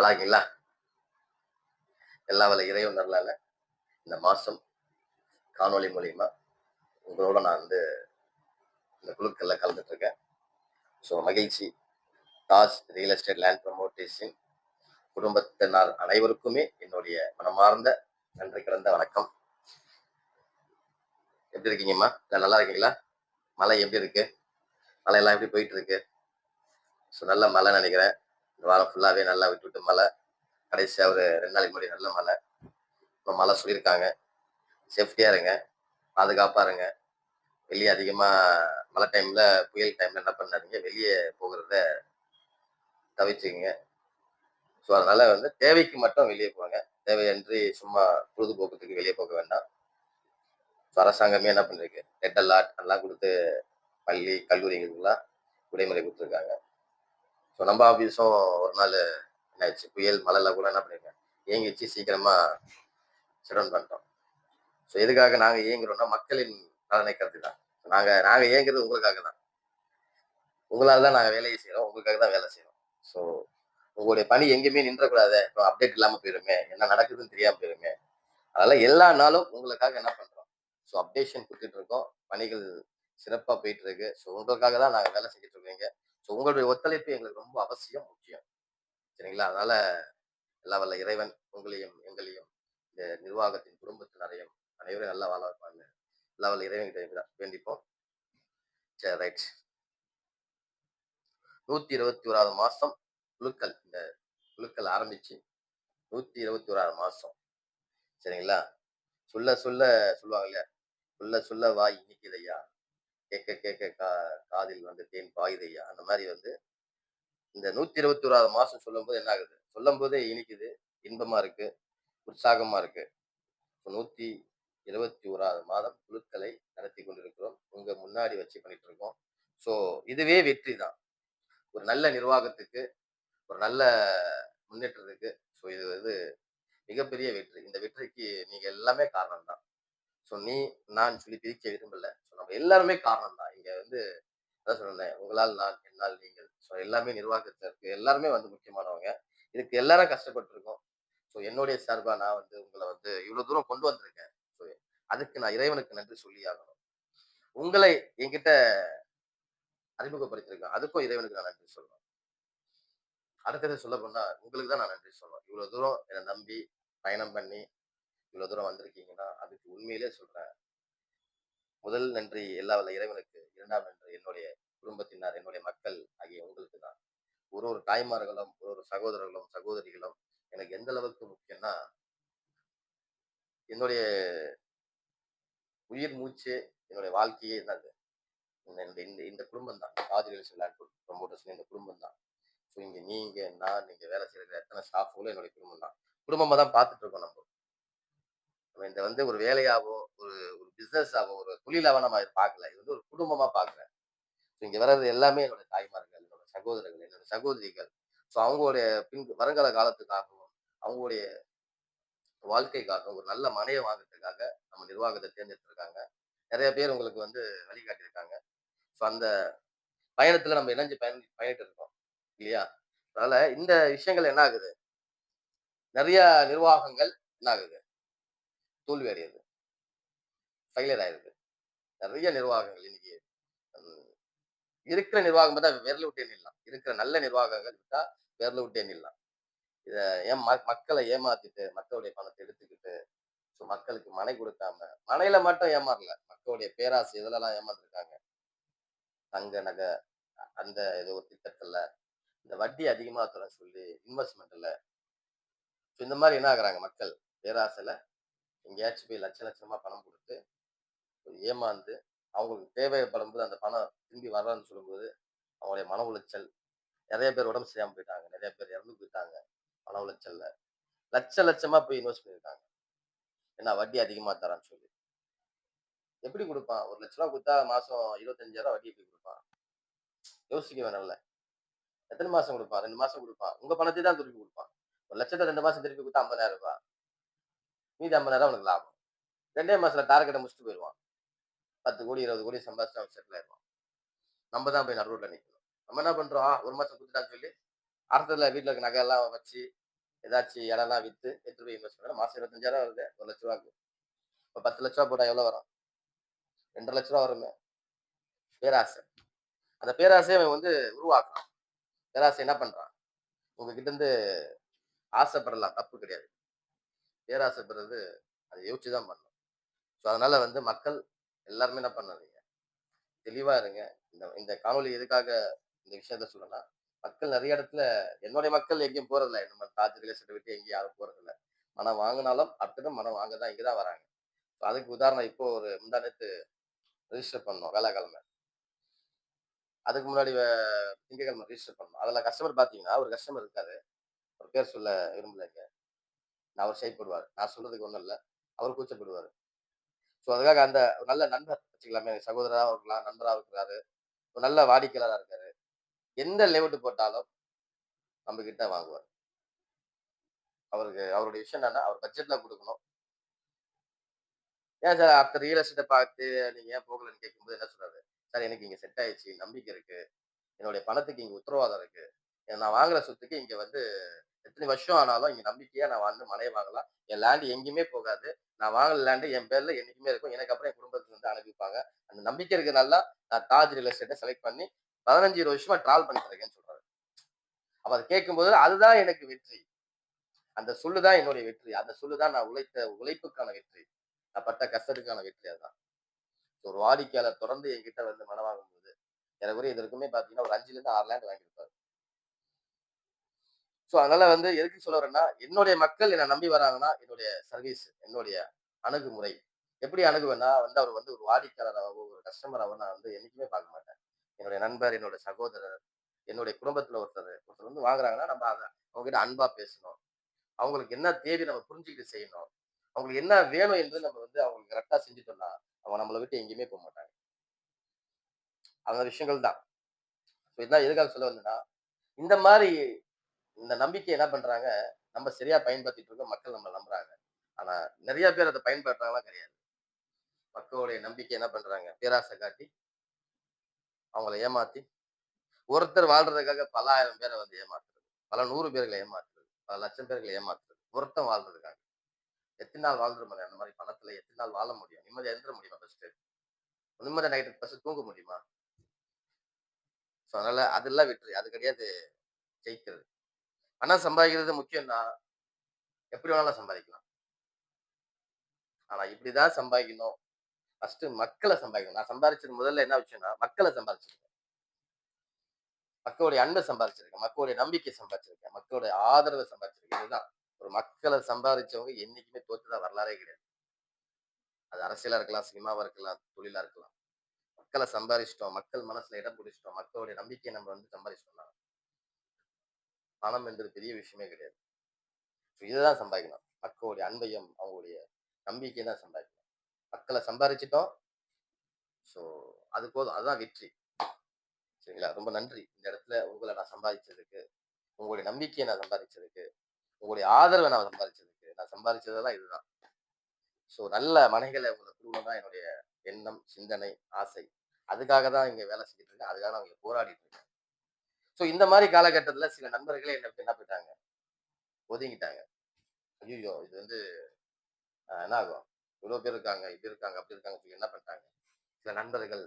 நல்லா இருக்கீங்களா? எல்லா வல்ல இறைவன் அருளால இந்த மாசம் காணொளி மூலியமா உங்களோட நான் இந்த குழுக்கள்ல கலந்துட்டு இருக்கேன். ஸோ மகிழ்ச்சி. தாஸ் ரியல் எஸ்டேட் லேண்ட் ப்ரமோட்டர்ஸின் குடும்பத்தினர் அனைவருக்குமே என்னுடைய மனமார்ந்த நன்றி கலந்த வணக்கம். எப்படி இருக்கீங்கம்மா? இல்லை நல்லா இருக்கீங்களா? மழை எப்படி இருக்கு? மழையெல்லாம் எப்படி போயிட்டு இருக்கு? ஸோ நல்ல மழை நினைக்கிறேன். இந்த வாரம் ஃபுல்லாவே நல்லா விட்டு விட்டு மழை. கடைசியாக ஒரு 2 நாளைக்கு முன்னாடி நல்ல மழை. இப்போ மழை சொல்லியிருக்காங்க. சேஃப்டியா இருங்க, பாதுகாப்பா இருங்க. வெளியே அதிகமா மழை டைம்ல, புயல் டைம்ல என்ன பண்ணாதீங்க, வெளியே போகிறத தவிர்த்துங்க. ஸோ அதனால தேவைக்கு மட்டும் வெளியே போங்க. தேவையன்றி சும்மா பொழுதுபோக்குறதுக்கு வெளியே போக வேண்டாம். ஸோ அரசாங்கமே என்ன பண்ணிருக்கு, ரெட் அலர்ட் எல்லாம் கொடுத்து பள்ளி கல்லூரிகளுக்கெல்லாம் விடுமுறை கொடுத்துருக்காங்க. ஸோ நம்ம ஆஃபீஸும் ஒரு நாள் என்னாச்சு, புயல் மழைல கூட என்ன பண்ணிருக்கேன், இயங்கிச்சு, சீக்கிரமா ஷட் பண்ணிட்டோம். ஸோ எதுக்காக நாங்கள் இயங்குறோம்னா மக்களின் நலனை கருதி தான். நாங்க இயங்குறது உங்களுக்காக தான். உங்களால தான் நாங்கள் வேலையை செய்கிறோம், உங்களுக்காக தான் வேலை செய்கிறோம். ஸோ உங்களுடைய பணி எங்கேயுமே நின்றக்கூடாது. இப்போ அப்டேட் இல்லாமல் போயிருமே, என்ன நடக்குதுன்னு தெரியாமல் போயிருமே. அதனால எல்லா நாளும் உங்களுக்காக என்ன பண்றோம், ஸோ அப்டேஷன் கொடுத்துட்டு இருக்கோம். பணிகள் சிறப்பாக போயிட்டு இருக்கு. ஸோ உங்களுக்காக தான் நாங்கள் வேலை செஞ்சுட்டு இருக்கீங்க. ஸோ உங்களுடைய ஒத்துழைப்பு எங்களுக்கு ரொம்ப அவசியம், முக்கியம். சரிங்களா? அதனால எல்லா வல்ல இறைவன் உங்களையும் எங்களையும் இந்த நிர்வாகத்தின் குடும்பத்தினரையும் அனைவரும் நல்லா வாழ வைப்பாங்க. எல்லா வல்ல இறைவன் கிட்ட வேண்டிப்போம். சரி, ரைட். 121வது மாசம் குழுக்கள். இந்த குழுக்கள் ஆரம்பிச்சு 121வது மாசம். சரிங்களா? சொல்ல சொல்ல சொல்லுவாங்க இல்லையா, சொல்ல சொல்ல வாய் இனிக்குதையா, கேட்க கேட்க காதில் தேன் பாயுதையா. அந்த மாதிரி இந்த 121வது மாசம் சொல்லும் போது என்ன ஆகுது, சொல்லும் போதே இனிக்குது, இன்பமா இருக்கு, உற்சாகமா இருக்கு. 121வது மாதம் குழுக்களை நடத்தி கொண்டிருக்கிறோம். உங்க முன்னாடி வச்சு பண்ணிட்டு இருக்கோம். ஸோ இதுவே வெற்றி தான். ஒரு நல்ல நிர்வாகத்துக்கு, ஒரு நல்ல முன்னேற்றத்துக்கு. ஸோ இது மிகப்பெரிய வெற்றி. இந்த வெற்றிக்கு நீங்க எல்லாமே காரணம் தான். ஸோ நான் சொல்லி பிரிக்க விரும்பல. ஸோ நம்ம எல்லாருமே காரணம் தான். இங்க அதான் சொன்னேன், உங்களால் நான், என்னால் நீங்கள். ஸோ எல்லாமே நிர்வாகத்திற்கு எல்லாருமே முக்கியமானவங்க. இதுக்கு எல்லாரும் கஷ்டப்பட்டிருக்கோம். ஸோ என்னுடைய சார்பா நான் உங்களை இவ்வளவு தூரம் கொண்டு வந்திருக்கேன். ஸோ அதுக்கு நான் இறைவனுக்கு நன்றி சொல்லி ஆகணும். உங்களை என்கிட்ட அறிமுகப்படுத்திருக்கேன், அதுக்கும் இறைவனுக்கு நான் நன்றி சொல்லணும். அடுத்தது சொல்ல போனா உங்களுக்கு தான் நான் நன்றி சொல்லணும். இவ்வளவு தூரம் என்னை நம்பி பயணம் பண்ணி இவ்வளவு தூரம் வந்திருக்கீங்கன்னா அதுக்கு உண்மையிலே சொல்றேன், முதல் நன்றி எல்லா வல்ல இறைவனுக்கு, இரண்டாம் நன்றி என்னுடைய குடும்பத்தினர், என்னுடைய மக்கள் ஆகிய உங்களுக்கு தான். ஒரு தாய்மார்களும், ஒரு சகோதரர்களும் சகோதரிகளும் எனக்கு எந்த அளவுக்கு முக்கியம்னா, என்னுடைய உயிர் மூச்சு, என்னுடைய வாழ்க்கையே என்னது, இந்த இந்த இந்த குடும்பம் தான். ஆதிரியல் ப்ரமோட்டர்ஸ் இந்த குடும்பம் தான். ஸோ நீங்க நான் நீங்க வேலை செய்யற எத்தனை ஸ்டாஃப்களும் என்னுடைய குடும்பம் தான். குடும்பமா தான் பார்த்துட்டு இருக்கோம் நம்ம. நம்ம இந்த ஒரு வேலையாவோ, ஒரு ஒரு பிசினஸ் ஆவோ, ஒரு தொழிலாவோ நம்ம பார்க்கல. இது ஒரு குடும்பமா பார்க்கிறேன். இங்க வர்றது எல்லாமே என்னோட தாய்மார்கள், என்னோட சகோதரர்கள், என்னோட சகோதரிகள். ஸோ அவங்களுடைய வருங்கால காலத்துக்காகவும், அவங்களுடைய வாழ்க்கைக்காகவும், ஒரு நல்ல மனையை வாங்குறதுக்காக நம்ம நிர்வாகத்தை தேர்ந்தெடுத்திருக்காங்க. நிறைய பேர் உங்களுக்கு வழிகாட்டியிருக்காங்க. ஸோ அந்த பயணத்துல நம்ம இணைஞ்சு பயணிட்டு இருக்கோம் இல்லையா? அதனால இந்த விஷயங்கள் என்ன ஆகுது, நிறைய நிர்வாகங்கள் என்ன ஆகுது, தோல்வி அடையுது, ஃபெயிலியர் ஆயிருது. நிறைய நிர்வாகங்கள் இன்னைக்கு இருக்கிற நிர்வாகம் பார்த்தா விரல விட்டு எண்ணிடலாம். இருக்கிற நல்ல நிர்வாகங்கள் விட்டா விரல விட்டு எண்ணிடலாம். இத மக்களை ஏமாத்திட்டு, மக்களுடைய பணத்தை எடுத்துக்கிட்டு, ஸோ மக்களுக்கு மனை கொடுக்காம, மனையில மட்டும் ஏமாறல, மக்களுடைய பேராசை இதுலலாம் ஏமாந்துருக்காங்க. தங்க நகை அந்த ஏதோ ஒரு திட்டத்துல இந்த வட்டி அதிகமா தர சொல்லி இன்வெஸ்ட்மெண்ட்ல, ஸோ இந்த மாதிரி என்ன ஆகுறாங்க, மக்கள் பேராசையில எங்கேயாச்சும் போய் லட்ச லட்சமா பணம் கொடுத்து ஏமாந்து, அவங்களுக்கு தேவைப்படும் போது அந்த பணம் திரும்பி வரலன்னு சொல்லும்போது அவங்களுடைய மன உளைச்சல். நிறைய பேர் உடம்பு சரியாம போயிட்டாங்க, நிறைய பேர் இறந்து போயிட்டாங்க மன உளைச்சல்ல. லட்ச லட்சமா போய் இன்வெஸ்ட் பண்ணிருக்காங்க, ஏன்னா வட்டி அதிகமா தரான்னு சொல்லி. எப்படி கொடுப்பான்? 1,00,000 கொடுத்தா மாசம் 25,000 வட்டி எப்படி கொடுப்பான்? யோசிக்க வேணாம்ல. எத்தனை மாசம் கொடுப்பான்? 2 மாசம் கொடுப்பான். உங்க பணத்தை தான் திருப்பி கொடுப்பான். 1,00,000 2 மாசம் திருப்பி கொடுத்தா 50,000 ரூபாய், மீதி 50,000 உனக்கு லாபம். 2 மாசத்துல டார்கெட்டை முடிச்சுட்டு போயிடுவான். 10 கோடி 20 கோடி சம்பாதிச்சு அவன் செட்டில் ஆயிடுவான். நம்ம தான் போய் நடுரோட்ல நிக்கணும். நம்ம என்ன பண்றோம், 1 மாசம் கொடுத்துட்டான்னு சொல்லி அடுத்ததுல வீட்டுல இருக்க நகை எல்லாம் வச்சு ஏதாச்சும் இடம்லாம் வித்து எடுத்துட்டு போய் இன்வெஸ்ட் பண்ணா மாசம் 25,000 வருது. ரூ. 1,00,000க்கு. இப்ப ரூ. 10,00,000 போட்டா எவ்வளவு வரும்? ரூ. 2,50,000 வருமே. பேராசை. அந்த பேராசைய அவன் வந்து உருவாக்குறான். பேராசை என்ன பண்றான்? உங்ககிட்ட இருந்து ஆசைப்படலாம், தப்பு கிடையாது. பேராசைப்படுறது அத யோசிச்சு தான் பண்ணணும். ஸோ அதனால வந்து மக்கள் எல்லாருமே என்ன பண்ணாதீங்க, தெளிவா இருங்க. இந்த இந்த காணொளி எதுக்காக இந்த விஷயத்த சொல்றேன்னா, மக்கள் நெறைய இடத்துல என்னுடைய மக்கள் எங்கேயும் போறதில்ல. நம்ம தாஜ் ரியல் எஸ்டேட்ட விட்டு எங்கேயும் யாரும் போறதில்ல. மனம் வாங்குனாலும் அடுத்தது மனம் வாங்க தான் இங்க தான் வராங்க. So அதுக்கு உதாரணம் இப்போ ஒரு முந்தா நேத்து ரெஜிஸ்டர் பண்ணோம் வேலைக்கிழமை. அதுக்கு முன்னாடி திங்கட்கிழமை ரெஜிஸ்டர் பண்ணோம். அதுல கஸ்டமர் பார்த்தீங்கன்னா, ஒரு கஸ்டமர் இருக்காரு. அவர் பேர் சொல்ல விரும்பலைங்க. அவர் ஷைப்படுவாரு. நான் சொல்றதுக்கு ஒண்ணும் இல்ல. அவரு கூச்சப்படுவாரு. ஸோ அதுக்காக அந்த ஒரு நல்ல நண்பர் வச்சுக்கலாமே, சகோதரராவும் இருக்கலாம், நண்பராவும் இருக்கிறாரு. ஒரு நல்ல வாடிக்கையாளரா இருக்காரு. எந்த லேஅவுட் போட்டாலும் நம்மகிட்ட வாங்குவாரு. அவருக்கு அவருடைய விஷயம் என்னன்னா, அவர் பட்ஜெட்ல குடுக்கணும். ஏன் சார் அடுத்த ரியல் எஸ்டேட்ட பார்த்து நீங்க ஏன் போகலன்னு கேட்கும்போது என்ன சொல்றாரு? சார் எனக்கு இங்க செட் ஆயிடுச்சு. நம்பிக்கை இருக்கு. என்னுடைய பணத்துக்கு இங்க உத்தரவாதம் இருக்கு. நான் வாங்குற சொத்துக்கு இங்க வந்து எத்தனை வருஷம் ஆனாலும் இங்க நம்பிக்கையா நான் வந்து மனைய வாங்கலாம். என் லேண்ட் எங்கேயுமே போகாது. நான் வாங்குன லேண்ட் என் பேர்ல என்னைக்குமே இருக்கும். எனக்கு அப்புறம் என் குடும்பத்துல இருந்து அனுப்பிப்பாங்க. அந்த நம்பிக்கை இருக்கிறனால நான் தாஜ் ரியல் எஸ்டேட்ட செலக்ட் பண்ணி 15, 20 வருஷமா டிராவல் பண்ணிட்டு இருக்கேன்னு சொல்றாரு. அப்ப அத கேட்கும்போது அதுதான் எனக்கு வெற்றி. அந்த சொல்லு தான் என்னுடைய வெற்றி. அந்த சொல்லு தான் நான் உழைத்த உழைப்புக்கான வெற்றி. நான் பட்ட கஷ்டத்துக்கான வெற்றி அதுதான். ஒரு வாடிக்கையாளர் தொடர்ந்து என்கிட்ட வந்து மனம் வாங்கும்போது, ஏறக்குறைய இது வரைக்குமே பார்த்தீங்கன்னா, ஒரு 5லிருந்து 6 லேண்ட் வாங்கியிருப்பாரு. ஸோ அதனால வந்து எதுக்கு சொல்ல வரேன்னா, என்னுடைய மக்கள் என்ன நம்பி வராங்கன்னா, என்னுடைய சர்வீஸ், என்னுடைய அணுகுமுறை. எப்படி அணுகுவேன்னா, வந்து அவர் வந்து ஒரு வாடிக்கையாளராவோ, ஒரு கஸ்டமராவோ நான் வந்து என்னைக்குமே பார்க்க மாட்டேன். என்னுடைய நண்பர், என்னுடைய சகோதரர், என்னுடைய குடும்பத்துல ஒருத்தர் வந்து வாங்குறாங்கன்னா, நம்ம அத அவங்ககிட்ட அன்பா பேசணும். அவங்களுக்கு என்ன தேவை நம்ம புரிஞ்சுக்கிட்டு செய்யணும். அவங்களுக்கு என்ன வேணும் என்று நம்ம வந்து அவங்களுக்கு கரெக்ட்டா செஞ்சுட்டோம்னா, அவங்க நம்மள விட்டு எங்கேயுமே போமாட்டாங்க. அந்த விஷயங்கள் தான். ஸோ இதான் எதுக்காக சொல்ல வந்தேன்னா, இந்த மாரி இந்த நம்பிக்கைய என்ன பண்றாங்க, நம்ம சரியா பயன்படுத்திட்டு இருக்கோம். மக்கள் நம்மள நம்புறாங்க. ஆனா நெறைய பேர் அத பயன்படுத்துறாங்களா கிடையாது. மக்களுடைய நம்பிக்கை என்ன பண்றாங்க, பேராசை காட்டி, அவங்கள ஏமாத்தி, ஒருத்தர் வாழ்றதுக்காக பல 1000 பேர வந்து ஏமாத்துறது. பல 100 பேர்கள ஏமாத்துறது. பல லட்சம் பேர்கள ஏமாத்துறது. ஒருத்தன் வாழ்றதுக்காக. எத்தன நாள் வாழ்ந்துட முடியும்? அந்த மாரி பணத்துல எத்தன நாள் வாழ முடியும்? நிம்மதியா இருந்துற முடியுமா ஃபர்ஸ்ட்டு? நிம்மதியா நைட்டு ஃபர்ஸ்ட்டு தூங்க முடியுமா? ஸோ அதனால அதெல்லாம் வெற்றி. அது கிடையாது ஜெயிக்கிறது. பணம் சம்பாதிக்கிறது முக்கியம் தான். எப்படி வேணாலும் சம்பாதிக்கலாம். ஆனா இப்படிதான் சம்பாதிக்கணும். ஃபர்ஸ்ட்டு மக்கள சம்பாதிக்கணும். நான் சம்பாரிச்சது முதல்ல என்ன விஷயம்னா, மக்கள சம்பாரிச்சிருக்கேன். மக்களுடைய அன்ப சம்பாரிச்சிருக்கேன். மக்களுடைய நம்பிக்கைய சம்பாரிச்சிருக்கேன். மக்களுடைய ஆதரவ சம்பாரிச்சிருக்கேன். இதுதான். ஒரு மக்கள சம்பாரிச்சவங்க என்னைக்குமே தோத்ததா வரலாறே கிடையாது. அது அரசியலா இருக்கலாம், சினிமாவா இருக்கலாம், தொழிலா இருக்கலாம். மக்கள சம்பாரிச்சுட்டோம். மக்கள் மனசுல இடம் பிடிச்சுட்டோம். மக்களுடைய நம்பிக்கைய நம்ம வந்து சம்பாரிச்சுட்டோம்னா, பணம் என்பது பெரிய விஷயமே கிடையாது. இதுதான் சம்பாதிக்கணும். மக்களுடைய அன்பையும், அவங்களுடைய நம்பிக்கையும் தான் சம்பாதிக்கணும். மக்கள சம்பாரிச்சுட்டோம். ஸோ அது போதும். அதுதான் வெற்றி. சரிங்களா? ரொம்ப நன்றி. இந்த இடத்துல உங்கள நான் சம்பாதிச்சதுக்கு, உங்களுடைய நம்பிக்கைய நான் சம்பாதிச்சதுக்கு, உங்களுடைய ஆதரவ நான் சம்பாதிச்சதுக்கு, நான் சம்பாதிச்சதெல்லாம் இதுதான். ஸோ நல்ல மனைகள உங்களுக்கு குடுக்கணும் தான் என்னுடைய எண்ணம், சிந்தனை, ஆசை. அதுக்காக தான் இங்க வேலை செஞ்சுட்டு இருக்கேன். அதுக்காக நான் இங்க போராடிட்டு இருக்கேன். ஸோ இந்த மாரி காலகட்டத்தில சில நண்பர்களே என்ன விட்டு என்ன போயிட்டாங்க, ஒதுங்கிட்டாங்க. ஐய்யயோ! இது வந்து என்ன ஆகும்? இவ்வளோ பேர் இருக்காங்க, இப்படி இருக்காங்க, அப்படி இருக்காங்கன்னு சொல்லி என்ன பண்ணிட்டாங்க, சில நண்பர்கள்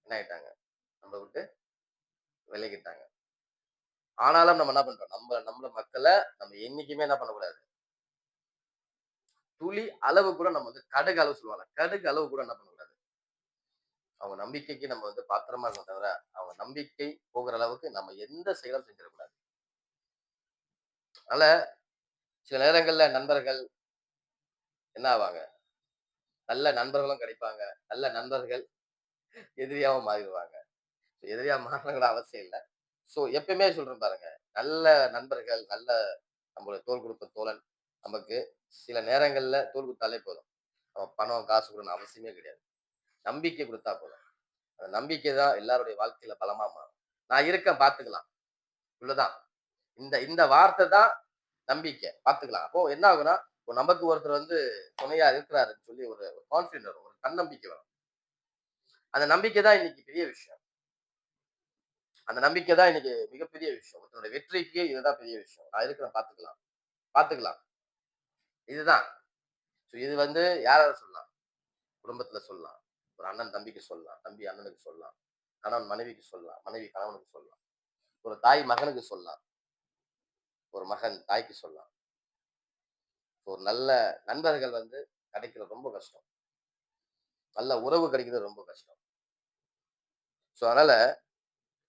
என்ன ஆயிட்டாங்க, நம்மள விட்டு விலகிட்டாங்க. ஆனாலும் நம்ம என்ன பண்றோம், நம்மள மக்கள நம்ம என்னைக்குமே என்ன பண்ணக்கூடாது, துளி அளவு கூட நம்ம வந்து கடுகு அளவு சொல்லுவாங்கல்ல, கடுகு அளவு கூட என்ன பண்ணக்கூடாது. அவங்க நம்பிக்கைக்கு நம்ம வந்து பாத்திரமா இருக்கணும் தவிர, அவங்க நம்பிக்கை போகிற அளவுக்கு நம்ம எந்த செயலும் செஞ்சிடக்கூடாது. அதனால சில நேரங்கள்ல நண்பர்கள் என்ன ஆவாங்க, நல்ல நண்பர்களும் கிடைப்பாங்க. நல்ல நண்பர்கள் எதிரியாவும் மாறிருவாங்க. எதிரியா மாறணுங்கிற அவசியம் இல்ல. சோ எப்பயுமே சொல்றேன் பாருங்க, நல்ல நண்பர்கள், நல்ல நம்மளுடைய தோள் கொடுத்த தோழன், நமக்கு சில நேரங்கள்ல தோள் கொடுத்தாலே போதும். நம்ம பணம், காசு குடுக்கணும்னு அவசியமே கிடையாது. நம்பிக்கை குடுத்தா போதும். அந்த நம்பிக்கை தான் எல்லாருடைய வாழ்க்கையில பலமா மாறும். நான் இருக்கேன் பார்த்துக்கலாம். இவ்வளவுதான். இந்த இந்த வார்த்தை தான் நம்பிக்கை. பார்த்துக்கலாம். அப்போ என்ன ஆகும்னா, இப்போ நமக்கு ஒருத்தர் வந்து துணையா இருக்கிறாருன்னு சொல்லி ஒரு கான்ஃபிடன்ட் வரும். ஒரு தன்னம்பிக்கை வரும். அந்த நம்பிக்கை தான் இன்னைக்கு பெரிய விஷயம். அந்த நம்பிக்கை தான் இன்னைக்கு மிகப்பெரிய விஷயம். ஒருத்தனுடைய வெற்றிக்கு இதுதான் பெரிய விஷயம். நான் இருக்கிறேன் பார்த்துக்கலாம். பார்த்துக்கலாம். இதுதான். இது வந்து யார் யார சொல்லலாம்? குடும்பத்தில சொல்லலாம். ஒரு அண்ணன் தம்பிக்கு சொல்லலாம். தம்பி அண்ணனுக்கு சொல்லலாம். கணவன் மனைவிக்கு சொல்லலாம். மனைவி கணவனுக்கு சொல்லலாம். ஒரு தாய் மகனுக்கு சொல்லலாம். ஒரு மகன் தாய்க்கு சொல்லலாம். ஒரு நல்ல நண்பர்கள் வந்து கிடைக்கிறது ரொம்ப கஷ்டம். நல்ல உறவு கிடைக்கிறது ரொம்ப கஷ்டம். அதனால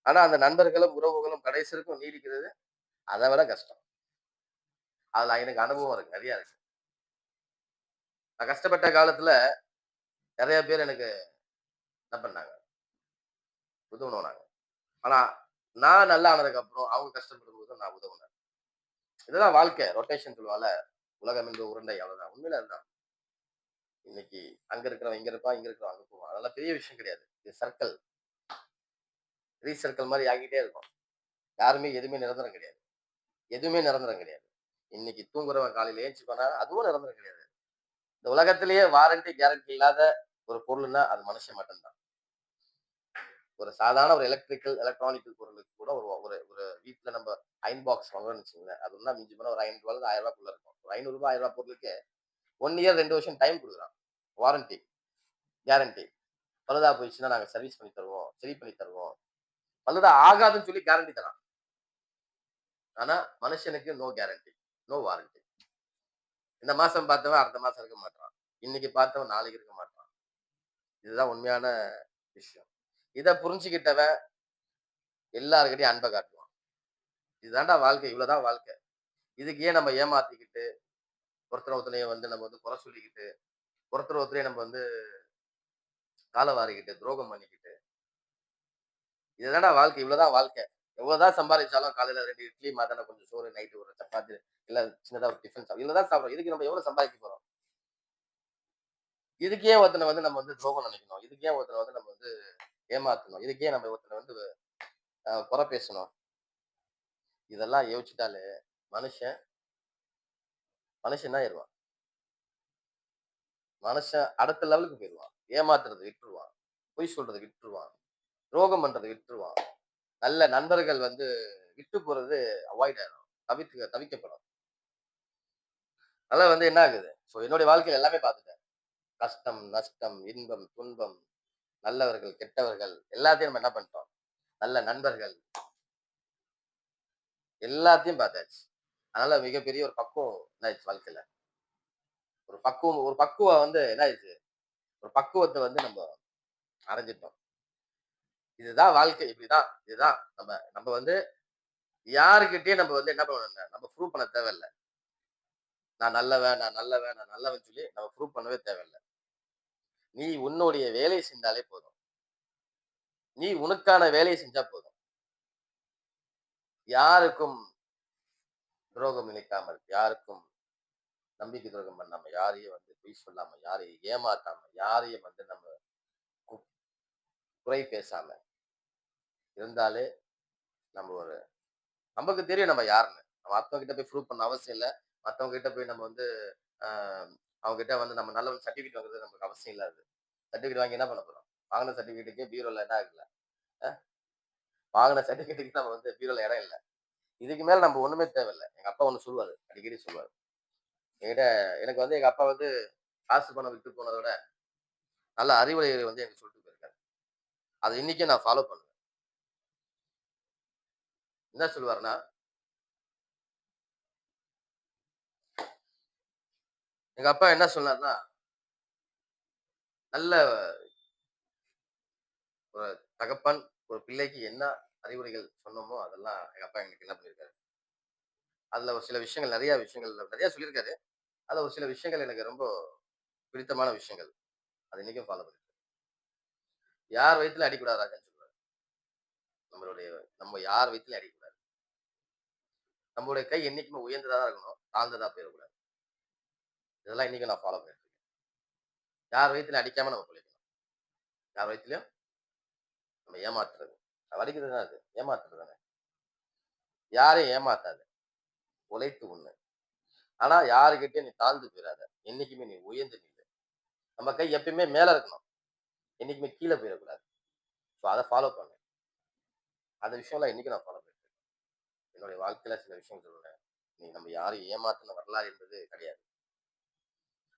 ஆனா அந்த நண்பர்களும், உறவுகளும் கடைசி வரைக்கும் நீடிக்கிறது அத விட கஷ்டம். அதுல எனக்கு அனுபவம் இருக்கு. நெறைய இருக்கு. நான் கஷ்டப்பட்ட காலத்துல நெறைய பேர் எனக்கு என்ன பண்ணாங்க, உதவுனோம். ஆனா, நான் நல்லா ஆனதுக்கு அப்புறம் அவங்க கஷ்டப்படும்போது நான் உதவுனேன். இதுதான் வாழ்க்கை. ரொட்டேஷன் சொல்லுவாங்கல்ல. உலகம் என்ற உருண்டை அவ்வளவுதான். உண்மையில அதுதான். இன்னைக்கு அங்க இருக்கிறவன் இங்க இருப்பான், இங்க இருக்கிறவன் அங்க போவான். அதெல்லாம் பெரிய விஷயம் கிடையாது. இது சர்க்கிள். ரீசர்க்கிள் மாரி ஆகிட்டே இருக்கும். யாருமே எதுவுமே நிரந்தரம் கிடையாது. எதுவுமே நிரந்தரம் கிடையாது. இன்னைக்கு தூங்குறவன் காலையில எந்திரிச்சுப்பானா, அதுவும் நிரந்தரம் கிடையாது. இந்த உலகத்திலேயே வாரண்டி, கேரண்டி இல்லாத ஒரு பொருள்னா அது மனுஷன் மட்டும் தான். ஒரு சாதாரண ஒரு எலக்ட்ரானிக்கல் பொருளுக்கு கூட ஒரு ஒரு ஒரு வீட்ல நம்ம அயர்ன் பாக்ஸ் வாங்குறோம்னு வச்சுக்கோங்களேன். அது ஒண்ணா மிஞ்சி போனா ஒரு ரூ. 500 ரூ. 1000 இருக்கும். ஒரு ரூ. 500 ரூ. 1000 பொருளுக்கு 1 இயர் 2 வருஷம் டைம் குடுக்குறான். Warranty, guarantee. பழுதா போயிடுச்சுன்னா நாங்க சர்வீஸ் பண்ணி தருவோம். சரி பண்ணி தருவோம். பழுதா ஆகாதுன்னு சொல்லி கேரண்டி தரான். ஆனா மனுஷனுக்கு நோ கேரண்டி, நோ வாரண்டி. இந்த மாசம் பார்த்தவன் அடுத்த மாசம் இருக்க மாட்றான். இன்னைக்கு பார்த்தவன் நாளைக்கு இருக்க மாட்றான். இதுதான் உண்மையான விஷயம். இத புரிஞ்சுகிட்டவன் எல்லார்கிட்டயும் அன்ப காட்டுவான். இதுதான்டா வாழ்க்கை. இவ்வளவுதான் வாழ்க்கை. இதுக்கு ஏன் நம்ம ஏமாத்திக்கிட்டு, ஒருத்தரையும் வந்து நம்ம வந்து குறை சொல்லிக்கிட்டு, ஒருத்தரையும் நம்ம வந்து கால வாரிக்கிட்டு, துரோகம் பண்ணிக்கிட்டு, இதுதான்டா வாழ்க்கை. இவ்வளவுதான் வாழ்க்கை. எவ்வளவுதான் சம்பாதிச்சாலும் காலையில 2 இட்லி, மத்தியானம் கொஞ்சம் சோறு, நைட்டு ஒரு சப்பாத்தி, இல்ல சின்னதா ஒரு டிஃபன் இவ்வளவுதான் சாப்பிடுறோம். இதுக்கு நம்ம எவ்வளவு சம்பாதிக்க போறோம்? இதுக்கு ஏன் ஒருத்தனை வந்து நம்ம வந்து துரோகம் நினைக்கணும்? இதுக்கு ஏன் ஒருத்தனை வந்து நம்ம வந்து ஏமாத்தணும்? இதுக்கு ஏன் நம்ம ஒருத்தனை வந்து குறை பேசணும்? இதெல்லாம் யோசிச்சுட்டாலே மனுஷன் மனுஷன் என்ன ஆயிருவான்? மனுஷன் அடுத்த லெவலுக்கு போயிருவான். ஏமாத்துறத விட்டுருவான். பொய் சொல்றத விட்டுருவான். துரோகம் பண்றத விட்டுருவான். நல்ல நண்பர்கள் வந்து விட்டு போறது அவாய்ட் ஆயிரும். தவிக்கப்படும். அதெல்லாம் வந்து என்ன ஆகுது? என்னுடைய வாழ்க்கையில எல்லாமே பார்த்துட்டேன். கஷ்டம், நஷ்டம், இன்பம், துன்பம், நல்லவர்கள், கெட்டவர்கள் எல்லாத்தையும் நம்ம என்ன பண்ணிட்டோம்? நல்ல நண்பர்கள் எல்லாத்தையும் பார்த்தாச்சு. அதனால மிகப்பெரிய ஒரு பக்குவம் என்ன ஆயிடுச்சு வாழ்க்கையில. ஒரு பக்குவம் வந்து என்ன ஆயிடுச்சு? ஒரு பக்குவத்த வந்து நம்ம அடைஞ்சுட்டோம். இதுதான் வாழ்க்கை. இப்படிதான். இதுதான். நம்ம நம்ம வந்து யாருகிட்டயும் நம்ம வந்து என்ன பண்ணணும்? நம்ம ப்ரூவ் பண்ண தேவையில்ல. நான் நல்லவன், நான் நல்லவன், நான் நல்லவன்னு சொல்லி நம்ம ப்ரூவ் பண்ணவே தேவையில்ல. நீ உன்னுடைய வேலைய செஞ்சாலே போதும். நீ உனக்கான வேலைய செஞ்சா போதும். யாருக்கும் துரோகம் நினைக்காமல், யாருக்கும் நம்பிக்கை துரோகம் பண்ணாம, யாரையும் வந்து பொய் சொல்லாம, யாரையும் ஏமாத்தாம, யாரையும் வந்து நம்ம கு குறை பேசாம இருந்தாலே நம்ம ஒரு நமக்கு தெரியும் நம்ம யாருன்னு. நம்ம மத்தவங்க கிட்ட போய் ப்ரூவ் பண்ண அவசியம் இல்ல. மத்தவங்க கிட்ட போய் நம்ம வந்து அ அவங்க கிட்ட வந்து நம்ம நல்ல ஒரு சர்டிபிகேட் வாங்குறது நமக்கு அவசியம் இல்ல அது. சர்டிபிகேட் வாங்கி என்ன பண்ண போறோம்? வாங்குன சர்டிபிகேட்டுக்கே பீரோல என்ன ஆகல? அ வாங்குன சர்டிபிகேட்டுக்கு நம்ம வந்து பீரோல இடம் இல்ல. இதுக்கு மேல நம்ம ஒண்ணுமே தேவையில்ல. எங்க அப்பா ஒண்ணு சொல்லுவாரு. அடிக்கடி சொல்லுவாரு. என்கிட்ட எனக்கு வந்து எங்க அப்பா வந்து காசு பணம் விட்டு போனத விட, நல்ல அறிவுரைகளை வந்து எனக்கு சொல்லிட்டு போயிருக்காரு. அத இன்னைக்கும் நான் ஃபாலோ பண்ணுவேன். என்ன சொல்லுவாருன்னா, எங்க அப்பா என்ன சொன்னாருன்னா, நல்ல ஒரு தகப்பன் ஒரு பிள்ளைக்கு என்ன அறிவுரைகள் சொன்னோமோ, அதெல்லாம் எங்க அப்பா எனக்கு என்ன பண்ணியிருக்காரு. அதுல ஒரு சில விஷயங்கள் நெறைய சொல்லியிருக்காரு. அதுல ஒரு சில விஷயங்கள் எனக்கு ரொம்ப பிடித்தமான விஷயங்கள். அது இன்னைக்கும் ஃபாலோ பண்ணிட்டு இருக்கேன். யார் வயித்துல அடிக்கூடாது ராஜான்னு சொல்லுவாரு. நம்மளுடைய நம்ம யார் வயித்துலயும் அடிக்கக்கூடாது. நம்மளுடைய கை என்னைக்குமே உயர்ந்ததா தான் இருக்கணும். தாழ்ந்ததா போயிறக்கூடாது. இதெல்லாம் இன்னைக்கும் நான் ஃபாலோ பண்ணிட்டு இருக்கேன். யார் வயித்துலயும் அடிக்காம நம்ம பொழைக்கணும். யார் வயித்துலயும் நம்ம ஏமாத்துறது. வலிக்குது தான் அது. ஏமாத்துறது தானே. யாரையும் ஏமாத்தாத. உழைத்து உண்ணு. ஆனா யாருகிட்டயும் நீ தாழ்ந்து போயிறாத. என்னைக்குமே நீ உயர்ந்து நில்லு. நம்ம கை எப்பயுமே மேல இருக்கணும். என்னைக்குமே கீழ போயிறக்கூடாது. அத ஃபாலோ பண்ணு. அந்த விஷயம்லாம் இன்னைக்கும் நான் ஃபாலோ பண்ணிட்டு இருக்கேன். என்னுடைய வாழ்க்கையில சில விஷயம் சொல்றேன். நீ நம்ம யாரையும் ஏமாத்துன வரலாறு என்பது கிடையாது.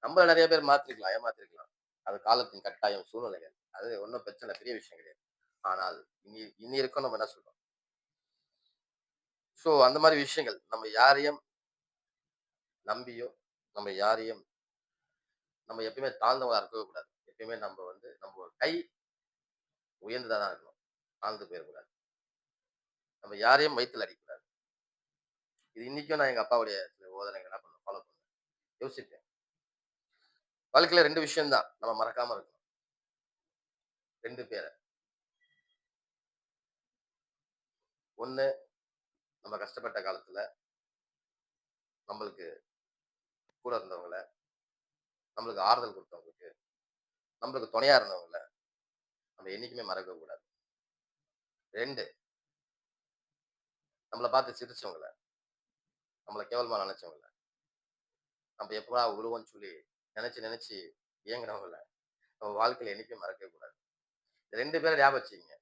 நம்மள நெறைய பேர் மாத்திருக்கலாம், ஏமாத்திருக்கலாம். அது காலத்தின் கட்டாயம், சூழ்நிலைகள். அது ஒண்ணும் பிரச்சனை இல்ல. பெரிய விஷயம் கிடையாது. ஆனால் இனி இனி இருக்கும் நம்ம என்ன சொல்றோம்? ஸோ அந்த மாரி விஷயங்கள். நம்ம யாரையும் நம்பியோ, நம்ம யாரையும் நம்ம எப்பயுமே தாழ்ந்தவங்களா இருக்கவே கூடாது. எப்பயுமே நம்ம வந்து நம்ம கை உயர்ந்ததா தான் இருக்கணும். தாழ்ந்து போயிறக்கூடாது. நம்ம யாரையும் வயித்துல அடிக்கக்கூடாது. இது இன்னைக்கும் நான் எங்க அப்பாவுடைய சில போதனைகள் என்ன பண்ணுவேன், ஃபாலோ பண்ணுவேன். யோசிப்பேன். வாழ்க்கையில 2 விஷயம் தான் நம்ம மறக்காம இருக்கணும். 2 பேர. 1 நம்ம கஷ்டப்பட்ட காலத்துல நம்மளுக்கு கூட இருந்தவங்கள, நம்மளுக்கு ஆறுதல் குடுத்தவங்களுக்கு, நம்மளுக்கு துணையா இருந்தவங்கள நம்ம என்னைக்குமே மறக்கக் கூடாது. 2 நம்மள பார்த்து சிரிச்சவங்கள, நம்மள கேவலமா நெனச்சவங்கள, நம்ம எப்படா விழுவோம்ன்னு சொல்லி நெனச்சு நெனச்சு ஏங்குனவங்கள, நம்ம வாழ்க்கையில என்னைக்கும் மறக்கவே கூடாது. 2 பேர ஞாபகம் வச்சுக்கங்க.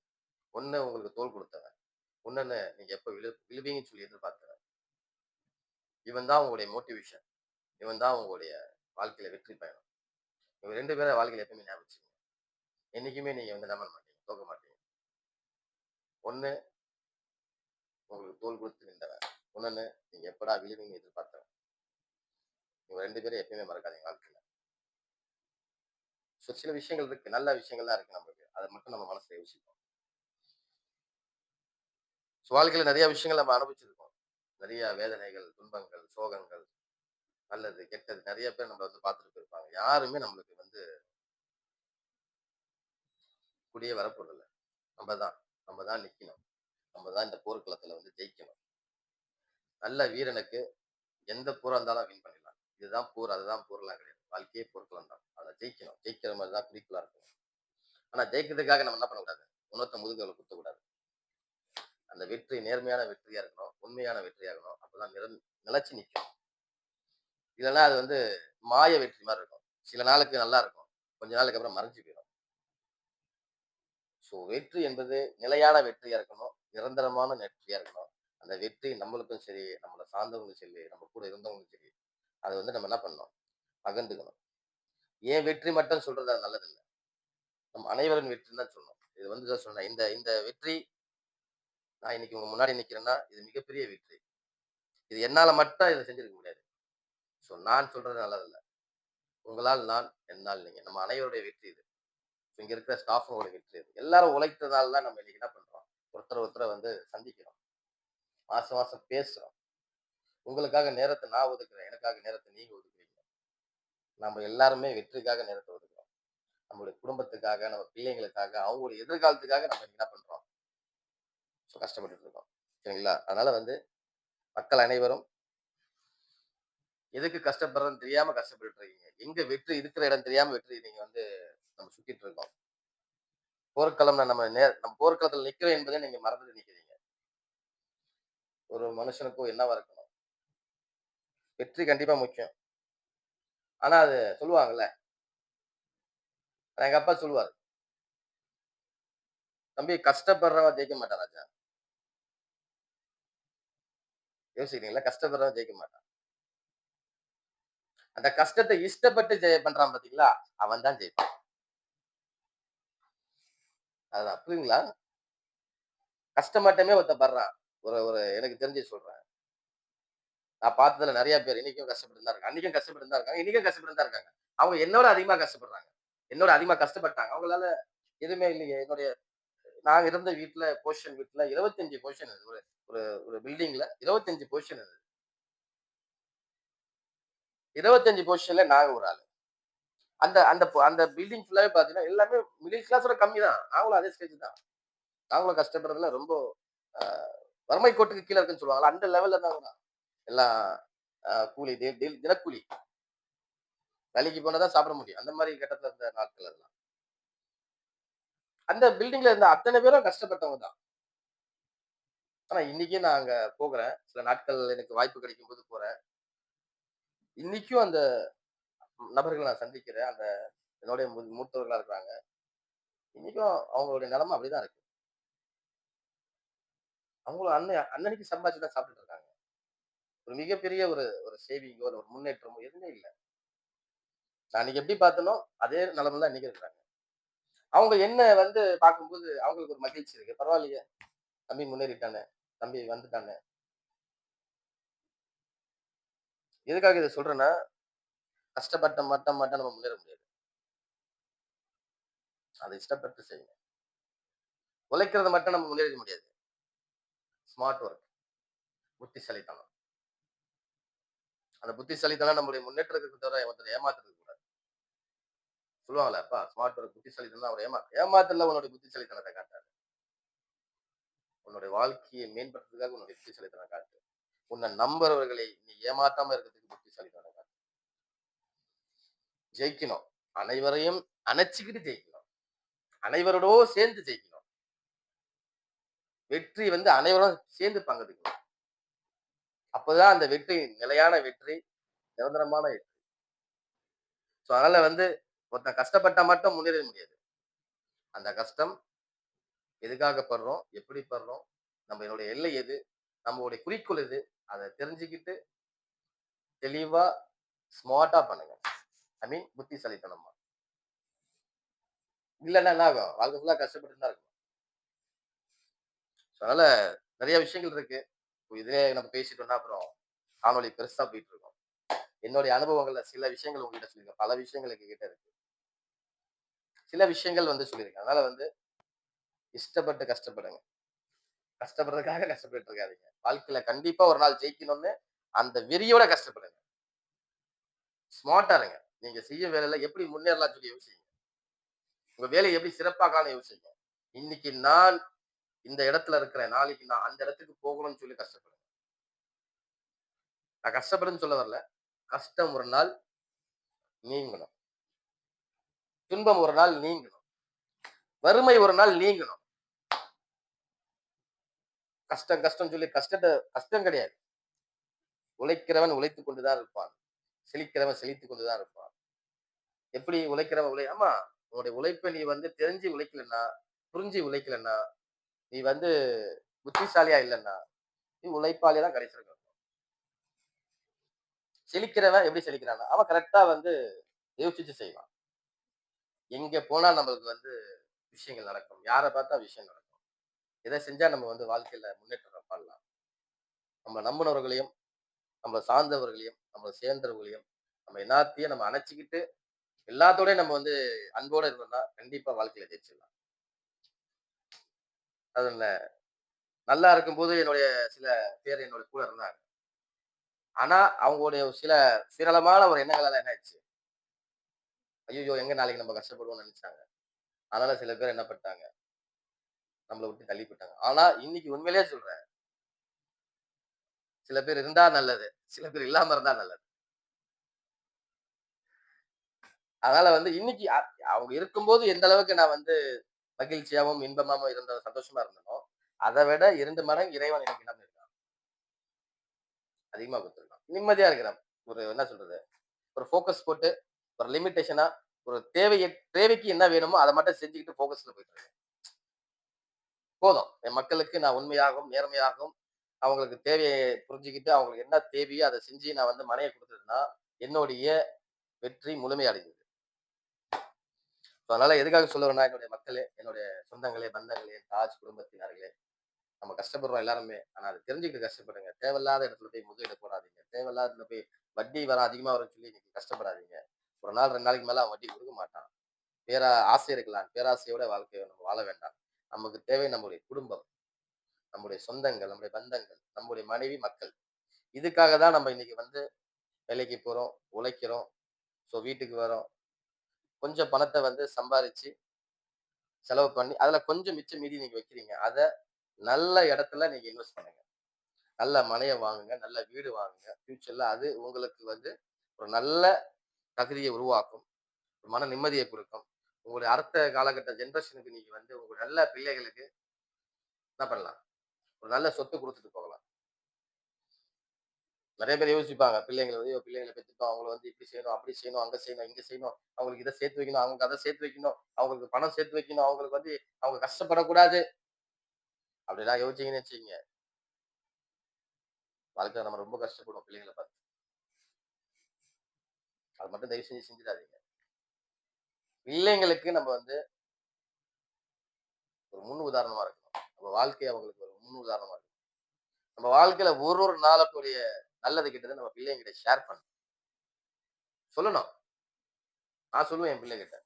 1 உங்களுக்கு தோள் குடுத்தவன். இன்னொன்னு நீங்க எப்ப விழுவீங்கன்னு சொல்லி எதிர்பார்த்தவன். இவன் தான் உங்களுடைய மோட்டிவேஷன். இவன் தான் உங்களுடைய வாழ்க்கையில வெற்றி பயணம். இவங்க 2 பேர வாழ்க்கையில எப்பவுமே ஞாபகம் வச்சுக்கங்க. என்னைக்குமே நீங்க வந்து என்ன பண்ண மாட்டீங்க, தோக்க மாட்டீங்க. 1 உங்களுக்கு தோள் குடுத்து நின்றவன். இன்னொன்னு நீங்க எப்படா விழுவீங்கன்னு எதிர்பார்த்தவன். இவங்க 2 பேரும் எப்பயுமே மறக்காதீங்க வாழ்க்கையில. சில விஷயங்கள் இருக்கு. நல்ல விஷயங்கள்லாம் இருக்கு நமக்கு. அத மட்டும் நம்ம மனசுல யோசிப்போம். வாழ்க்கையில நெறைய விஷயங்கள் நம்ம அனுபவிச்சிருக்கோம். நெறைய வேதனைகள், துன்பங்கள், சோகங்கள், நல்லது, கெட்டது நெறைய பேர் நம்மள வந்து பார்த்துட்டு போயிருப்பாங்க. யாருமே நம்மளுக்கு வந்து கூடயே வரப்போறதில்ல. நம்ம தான். நம்ம தான் நிக்கணும். நம்ம தான் இந்த போர்க்களத்துல வந்து ஜெயிக்கணும். நல்ல வீரனுக்கு எந்த போரா இருந்தாலும் வின் பண்ணிடலாம். இதுதான் போர், அதுதான் போர்லாம் கிடையாது. வாழ்க்கையே போர்க்களம் தான். அதுல ஜெயிக்கணும். ஜெயிக்கிற மாரி தான் குறிக்கோளா இருக்கணும். ஆனா ஜெயிக்கிறதுக்காக நம்ம என்ன பண்ணக்கூடாது? இன்னொருத்தன் முதுகுல குத்தக்கூடாது. அந்த வெற்றி நேர்மையான வெற்றியா இருக்கணும். உண்மையான வெற்றியா இருக்கணும். அப்பதான் நிலைச்சு நிக்கும். இல்லன்னா அது வந்து மாய வெற்றி மாரி இருக்கும். சில நாளுக்கு நல்லா இருக்கும். கொஞ்ச நாளுக்கு அப்புறம் மறைஞ்சு போயிரும். வெற்றி என்பது நிலையான வெற்றியா இருக்கணும். நிரந்தரமான வெற்றியா இருக்கணும். அந்த வெற்றி நம்மளுக்கும் சரி, நம்மள சார்ந்தவங்களுக்கும் சரி, நம்ம கூட இருந்தவங்களுக்கும் சரி, அத வந்து நம்ம என்ன பண்ணணும்? பகிர்ந்துக்கணும். என் வெற்றி மட்டும் சொல்றது அது நல்லதில்ல. நம் அனைவரின் வெற்றின்னு தான் சொல்லணும். இது வந்து தான் சொன்னேன். இந்த இந்த வெற்றி நான் இன்னைக்கு உங்க முன்னாடி நிக்கிறேன்னா, இது மிகப்பெரிய வெற்றி. இது என்னால மட்டும் இத செஞ்சிருக்க முடியாது. நான் சொல்றது நல்லதில்ல. உங்களால் நான், என்னால் நீங்க. நம்ம அனைவருடைய வெற்றி இது. இங்க இருக்கிற ஸ்டாஃப்ங்களோட வெற்றி இது. எல்லாரும் உழைத்ததால தான் நம்ம இன்னைக்கு என்ன பண்றோம்? ஒருத்தர வந்து சந்திக்கிறோம். மாசம் மாசம் பேசுறோம். உங்களுக்காக நேரத்த நான் ஒதுக்குறேன். எனக்காக நேரத்த நீங்க ஒதுக்குறீங்க. நம்ம எல்லாருமே வெற்றிக்காக நேரத்த ஒதுக்குறோம். நம்மளுடைய குடும்பத்துக்காக, நம்ம பிள்ளைங்களுக்காக, அவங்களுடைய எதிர்காலத்துக்காக நம்ம என்ன பண்றோம்? கஷ்டப்பட்டுட்டு இருக்கோம். சரிங்களா? அதனால வந்து மக்கள் அனைவரும் எதுக்கு கஷ்டப்படுறோம்ன்னு தெரியாம கஷ்டப்பட்டுட்டு இருக்கீங்க. எங்க வெற்றி இருக்கிற இடம் தெரியாம வெற்றி நீங்க வந்து நம்ம சுத்திட்டு இருக்கோம். போர்க்களம்ல நம்ம போர்க்களத்துல நிக்கிறோம் என்பதை நீங்க மறந்துட்டு நிக்கிறீங்க. ஒரு மனுஷனுக்கும் என்னவா இருக்கணும்? வெற்றி கண்டிப்பா முக்கியம். ஆனா அது சொல்லுவாங்கல்ல, எங்க அப்பா சொல்லுவாரு, "தம்பி கஷ்டப்படுறவன் ஜெயிக்க மாட்டான் ராஜா." யோசிக்கிறீங்களா? கஷ்டப்படுறவன் ஜெயிக்க மாட்டான். அந்த கஷ்டத்த இஷ்டப்பட்டு பண்றான் பாத்தீங்களா? அவன் தான் ஜெயிப்பான். அதுதான் புரியுதுங்களா? கஷ்டமாட்டமே ஒருத்தன் படுறான். ஒரு ஒரு எனக்கு தெரிஞ்சு சொல்றேன். நான் பார்த்ததுல நெறைய பேர் இன்னைக்கும் கஷ்டப்பட்டு தான் இருக்காங்க. அன்னைக்கும் கஷ்டப்பட்டு தான் இருக்காங்க. இன்னைக்கும் கஷ்டப்பட்டு தான் இருக்காங்க. அவங்க என்னோட அதிகமா கஷ்டப்படுறாங்க. என்னோட அதிகமா கஷ்டப்பட்டாங்க. அவங்களால எதுவுமே இல்லையே. நாங்க இருந்த வீட்ல பொசிஷன் வீட்ல 25 பொசிஷன் இருந்தது. ஒரு ஒரு ஒரு பில்டிங்ல 25 பொசிஷன் இருந்தது. 25 பொசிஷன்ல நாங்க ஒரு ஆளு. அந்த பில்டிங் ஃபுல்லாவே பார்த்தீங்கன்னா, எல்லாமே மிடில் கிளாஸோட கம்மி தான். நாங்களும் அதே ஸ்டேஜ் தான். நாங்களும் கஷ்டப்படுறதுல ரொம்ப அ வறுமை கோட்டுக்கு கீழ இருக்குன்னு சொல்லுவாங்கல்ல, அந்த லெவல்ல தான் இருந்தோம். எல்லாம் கூலி தினக்கூலி. வேலைக்கு போனா தான் சாப்பிட முடியும். அந்த மாரி கட்டத்துல இருந்த நாட்கள் அதெல்லாம். அந்த பில்டிங்ல இருந்த அத்தன பேரும் கஷ்டப்பட்டவங்க தான். ஆனா இன்னைக்கும் நான் அங்க போகுறேன். சில நாட்கள் எனக்கு வாய்ப்பு கிடைக்கும்போது போறேன். இன்னைக்கும் அந்த நபர்கள நான் சந்திக்கிறேன். அந்த என்னுடைய மூத்தவர்களா இருக்கிறாங்க. இன்னைக்கும் அவங்களுடைய நிலைமை அப்படிதான் இருக்கு. அவங்களும் அன்னன்னைக்கு சம்பாதிச்சு தான் சாப்பிட்டுட்டு இருக்காங்க. ஒரு மிகப்பெரிய ஒரு ஒரு சேவிங்கோ, ஒரு முன்னேற்றமோ எதுவுமே இல்ல. நான் அன்னைக்கு எப்படி பார்த்தேனோ, அதே நிலைமையில தான் இன்னைக்கு இருக்கிறாங்க. அவங்க என்ன வந்து பார்க்கும்போது அவங்களுக்கு ஒரு மகிழ்ச்சி இருக்கு. பரவாயில்லையே! தம்பி முன்னேறிட்டானே! தம்பி வந்துட்டானே! எதுக்காக இத சொல்றேன்னா, கஷ்டப்பட்ட மட்டும் நம்ம முன்னேற முடியாது. அத இஷ்டப்பட்டு செய்யணும். உழைக்கிறத மட்டும் நம்ம முன்னேறிட முடியாது. ஸ்மார்ட் ஒர்க், புத்திசாலித்தனம். அந்த புத்திசாலித்தனம் நம்முடைய முன்னேற்றத்துக்கு தவிர ஒருத்தர ஏமாத்துறதுக்கு கூடாது. சொல்லுவாங்கல்ல, "அப்பா ஸ்மார்ட் ஒர்க் புத்திசாலித்தனம் தான்." அவர் ஏமாத்தல்ல உன்னுடைய புத்திசாலித்தனத்த காட்டாது. உன்னுடைய வாழ்க்கையை மேம்படுத்துறதுக்காக உன்னுடைய புத்திசாலித்தனம் காட்டு. உன்னை நம்புறவர்களை நீ ஏமாத்தாம இருக்கிறதுக்கு புத்திசாலித்தனம் காட்டு. ஜெயிக்கணும். அனைவரையும் அணைச்சுக்கிட்டு ஜெயிக்கணும். அனைவரோட சேர்ந்து ஜெயிக்கணும். வெற்றி வந்து அனைவரும் சேர்ந்து பங்கெடுக்கணும். அப்பதான் அந்த வெற்றி நிலையான வெற்றி, நிரந்தரமான வெற்றி. சோ அதனால வந்து ஒருத்தன் கஷ்டப்பட்டா மட்டும் முன்னேற முடியாது. அந்த கஷ்டம் எதுக்காக படுறோம்? எப்படி படுறோம்? நம்மளுடைய எல்லை எது? நம்மளுடைய குறிக்கோள் எது? அத தெரிஞ்சுக்கிட்டு தெளிவா, ஸ்மார்ட்டா பண்ணுங்க. ஐ மீன் புத்திசாலித்தனமா. இல்லன்னா என்ன ஆகும்? வாழ்க்கை ஃபுல்லா கஷ்டப்பட்டுட்டு தான் இருக்கணும். ஸோ அதனால நெறைய விஷயங்கள் இருக்கு. இப்போ இதுலயே நம்ம பேசிட்டோம்னா, அப்புறம் காணொளி பெருசா போயிட்டு இருக்கும். என்னுடைய அனுபவங்கள்ல சில விஷயங்கள் உங்ககிட்ட சொல்லியிருக்கேன். பல விஷயங்கள் எங்ககிட்ட இருக்கு. சில விஷயங்கள் வந்து சொல்லியிருக்கேன். அதனால வந்து இஷ்டப்பட்டு கஷ்டப்படுங்க. கஷ்டப்படுறதுக்காக கஷ்டப்பட்டுட்டு இருக்காதீங்க. வாழ்க்கையில கண்டிப்பா ஒரு நாள் ஜெயிக்கணும்னு அந்த வெறியோட கஷ்டப்படுங்க. ஸ்மார்ட்டா இருங்க. நீங்க செய்யும் வேலையில எப்படி முன்னேறலாம்னு சொல்லி யோசிங்க. உங்க வேலைய எப்படி சிறப்பாக்கலாம்னு யோசிங்க. இன்னைக்கு நான் இந்த இடத்துல இருக்கிறேன். நாளைக்கு நான் அந்த இடத்துக்கு போகணும்னு சொல்லி கஷ்டப்படுங்க. நான் கஷ்டப்படுன்னு சொல்ல வரல. கஷ்டம் ஒரு நாள் நீங்கணும். துன்பம் ஒரு நாள் நீங்கணும். வறுமை ஒரு நாள் நீங்கணும். கஷ்டம் கஷ்டம் சொல்லி கஷ்டம் கிடையாது. உழைக்கிறவன் உழைத்துக் கொண்டுதான் இருப்பான். செழிக்கிறவன் செழித்துக் கொண்டுதான் இருப்பான். எப்படி உழைக்கிறவன் ஆமா. உன்னுடைய உழைப்ப நீ வந்து தெரிஞ்சு உழைக்கலன்னா, புரிஞ்சு உழைக்கலன்னா, நீ வந்து புத்திசாலியா இல்லன்னா, நீ உழைப்பாளியா தான் கடைசி வரைக்கும். செழிக்கிறவன் எப்படி செழிக்கிறான்னா, அவன் கரெக்ட்டா வந்து யோசிச்சு செய்வான். எங்க போனா நம்மளுக்கு வந்து விஷயங்கள் நடக்கும். யார பார்த்தா விஷயம் நடக்கும். எத செஞ்சா நம்ம வந்து வாழ்க்கையில முன்னேற்றம் பண்ணலாம். நம்ம நம்புனவர்களையும், நம்மள சார்ந்தவர்களையும், நம்மள சேர்ந்தவர்களையும், நம்ம எல்லாத்தையும் நம்ம அணைச்சுக்கிட்டு, எல்லாத்தோடயும் நம்ம வந்து அன்போட இருந்தோம்னா, கண்டிப்பா வாழ்க்கையில ஜெயிச்சிடலாம். அதுல நல்லா இருக்கும்போது என்னுடைய சில பேர் என்னோட கூட இருந்தாங்க. ஆனா, அவங்களுடைய சில சுயநலமான ஒரு எண்ணங்களால என்ன ஆயிடுச்சு, ஐய்யய்யோ! எங்க நாளைக்கு நம்ம கஷ்டப்படுவோம்னு நெனச்சாங்க. அதனால சில பேர் என்ன பண்ணிட்டாங்க, நம்மள விட்டு தள்ளி போயிட்டாங்க. ஆனா, இன்னைக்கு உண்மையிலேயே சொல்றேன். சில பேர் இருந்தா நல்லது. சில பேர் இல்லாம இருந்தா நல்லது. அதனால வந்து இன்னைக்கு அவங்க இருக்கும்போது எந்த அளவுக்கு நான் வந்து மகிழ்ச்சியாவும், இன்பமாவும் சந்தோஷமா இருந்தனோ, அத விட 2 மடங்கு இறைவன் எனக்கு என்ன பண்ணியிருக்கான், அதிகமா குடுத்திருக்கான். நிம்மதியா இருக்கிறேன். ஒரு என்ன சொல்றது, ஒரு ஃபோக்கஸ் போட்டு, ஒரு லிமிட்டேஷனா, ஒரு தேவைக்கு என்ன வேணுமோ அத மட்டும் செஞ்சுக்கிட்டு ஃபோக்கஸ்ல போயிட்டு இருக்கேன். போதும். என் மக்களுக்கு நான் உண்மையாகவும், நேர்மையாகவும், அவங்களுக்கு தேவைய புரிஞ்சுகிட்டு, அவங்களுக்கு என்ன தேவையோ அத செஞ்சு நான் வந்து மனைய குடுத்ததுன்னா, என்னுடைய வெற்றி முழுமையடைந்தது. அதனால எதுக்காக சொல்ல வரேன்னா, என்னுடைய மக்களே, என்னுடைய சொந்தங்களே, பந்தங்களே, தாஜ் குடும்பத்தினர்களே, நம்ம கஷ்டப்படுறோம் எல்லாருமே. ஆனா அத தெரிஞ்சுக்கிட்டு கஷ்டப்படுங்க. தேவையில்லாத இடத்துல போய் முதலீடு போடாதீங்க. தேவையில்லாத இடத்துல போய் வட்டி அதிகமா வரும்னு சொல்லி இன்னைக்கு கஷ்டப்படாதீங்க. ஒரு நாள் 2 நாளைக்கு மேல அவன் வட்டி குடுக்க மாட்டான். ஆசை இருக்கலாம். பேராசையோட வாழ்க்கைய நம்ம வாழ வேண்டாம். நமக்கு தேவை நம்முடைய குடும்பம், நம்முடைய சொந்தங்கள், நம்முடைய பந்தங்கள், நம்முடைய மனைவி, மக்கள். இதுக்காக தான் நம்ம இன்னைக்கு வந்து வேலைக்கு போறோம், உழைக்கிறோம். வீட்டுக்கு வரோம். கொஞ்சம் பணத்த வந்து சம்பாரிச்சு செலவு பண்ணி, அதுல கொஞ்சம் மிச்சம் மீதி நீங்க வைக்கிறீங்க. அத நல்ல இடத்துல நீங்க இன்வெஸ்ட் பண்ணுங்க. நல்ல மனைய வாங்குங்க. நல்ல வீடு வாங்குங்க. ஃபியூச்சர்ல அது உங்களுக்கு வந்து ஒரு நல்ல தகுதிய உருவாக்கும். ஒரு மன நிம்மதிய குடுக்கும். உங்களுடைய அடுத்த காலகட்ட ஜெனரேஷனுக்கு நீங்க வந்து உங்க நல்ல பிள்ளைகளுக்கு என்ன பண்ணலாம்? ஒரு நல்ல சொத்து குடுத்துட்டு போகலாம். நெறைய பேர் யோசிப்பாங்க. பிள்ளைங்கள வந்து பிள்ளைங்கள பெத்துட்டோம். அவங்கள வந்து இப்படி செய்யணும், அப்படி செய்யணும், அங்க செய்யணும், இங்க செய்யணும். அவங்களுக்கு இத சேர்த்து வைக்கணும், அவங்களுக்கு அத சேர்த்து வைக்கணும். அவங்களுக்கு பணம் சேர்த்து வைக்கணும். அவங்களுக்கு வந்து அவங்க கஷ்டப்படக்கூடாது. அப்படிலாம் யோசிச்சீங்கன்னு வச்சுக்கங்க. வாழ்க்கையில நம்ம ரொம்ப கஷ்டப்படுவோம் பிள்ளைங்கள பார்த்து. அது மட்டும் தயவு செஞ்சு செஞ்சுடாதீங்க. பிள்ளைங்களுக்கு நம்ம வந்து ஒரு முன் உதாரணமா இருக்கணும். நம்ம வாழ்க்கை அவங்களுக்கு ஒரு முன் உதாரணமா இருக்கணும். நம்ம வாழ்க்கையில ஒரு ஒரு நாளுக்குரிய நல்லது கெட்டது நம்ம பிள்ளைங்ககிட்ட ஷேர் பண்ணணும். சொல்லணும். நான் சொல்லுவேன் என் பிள்ளைகிட்ட.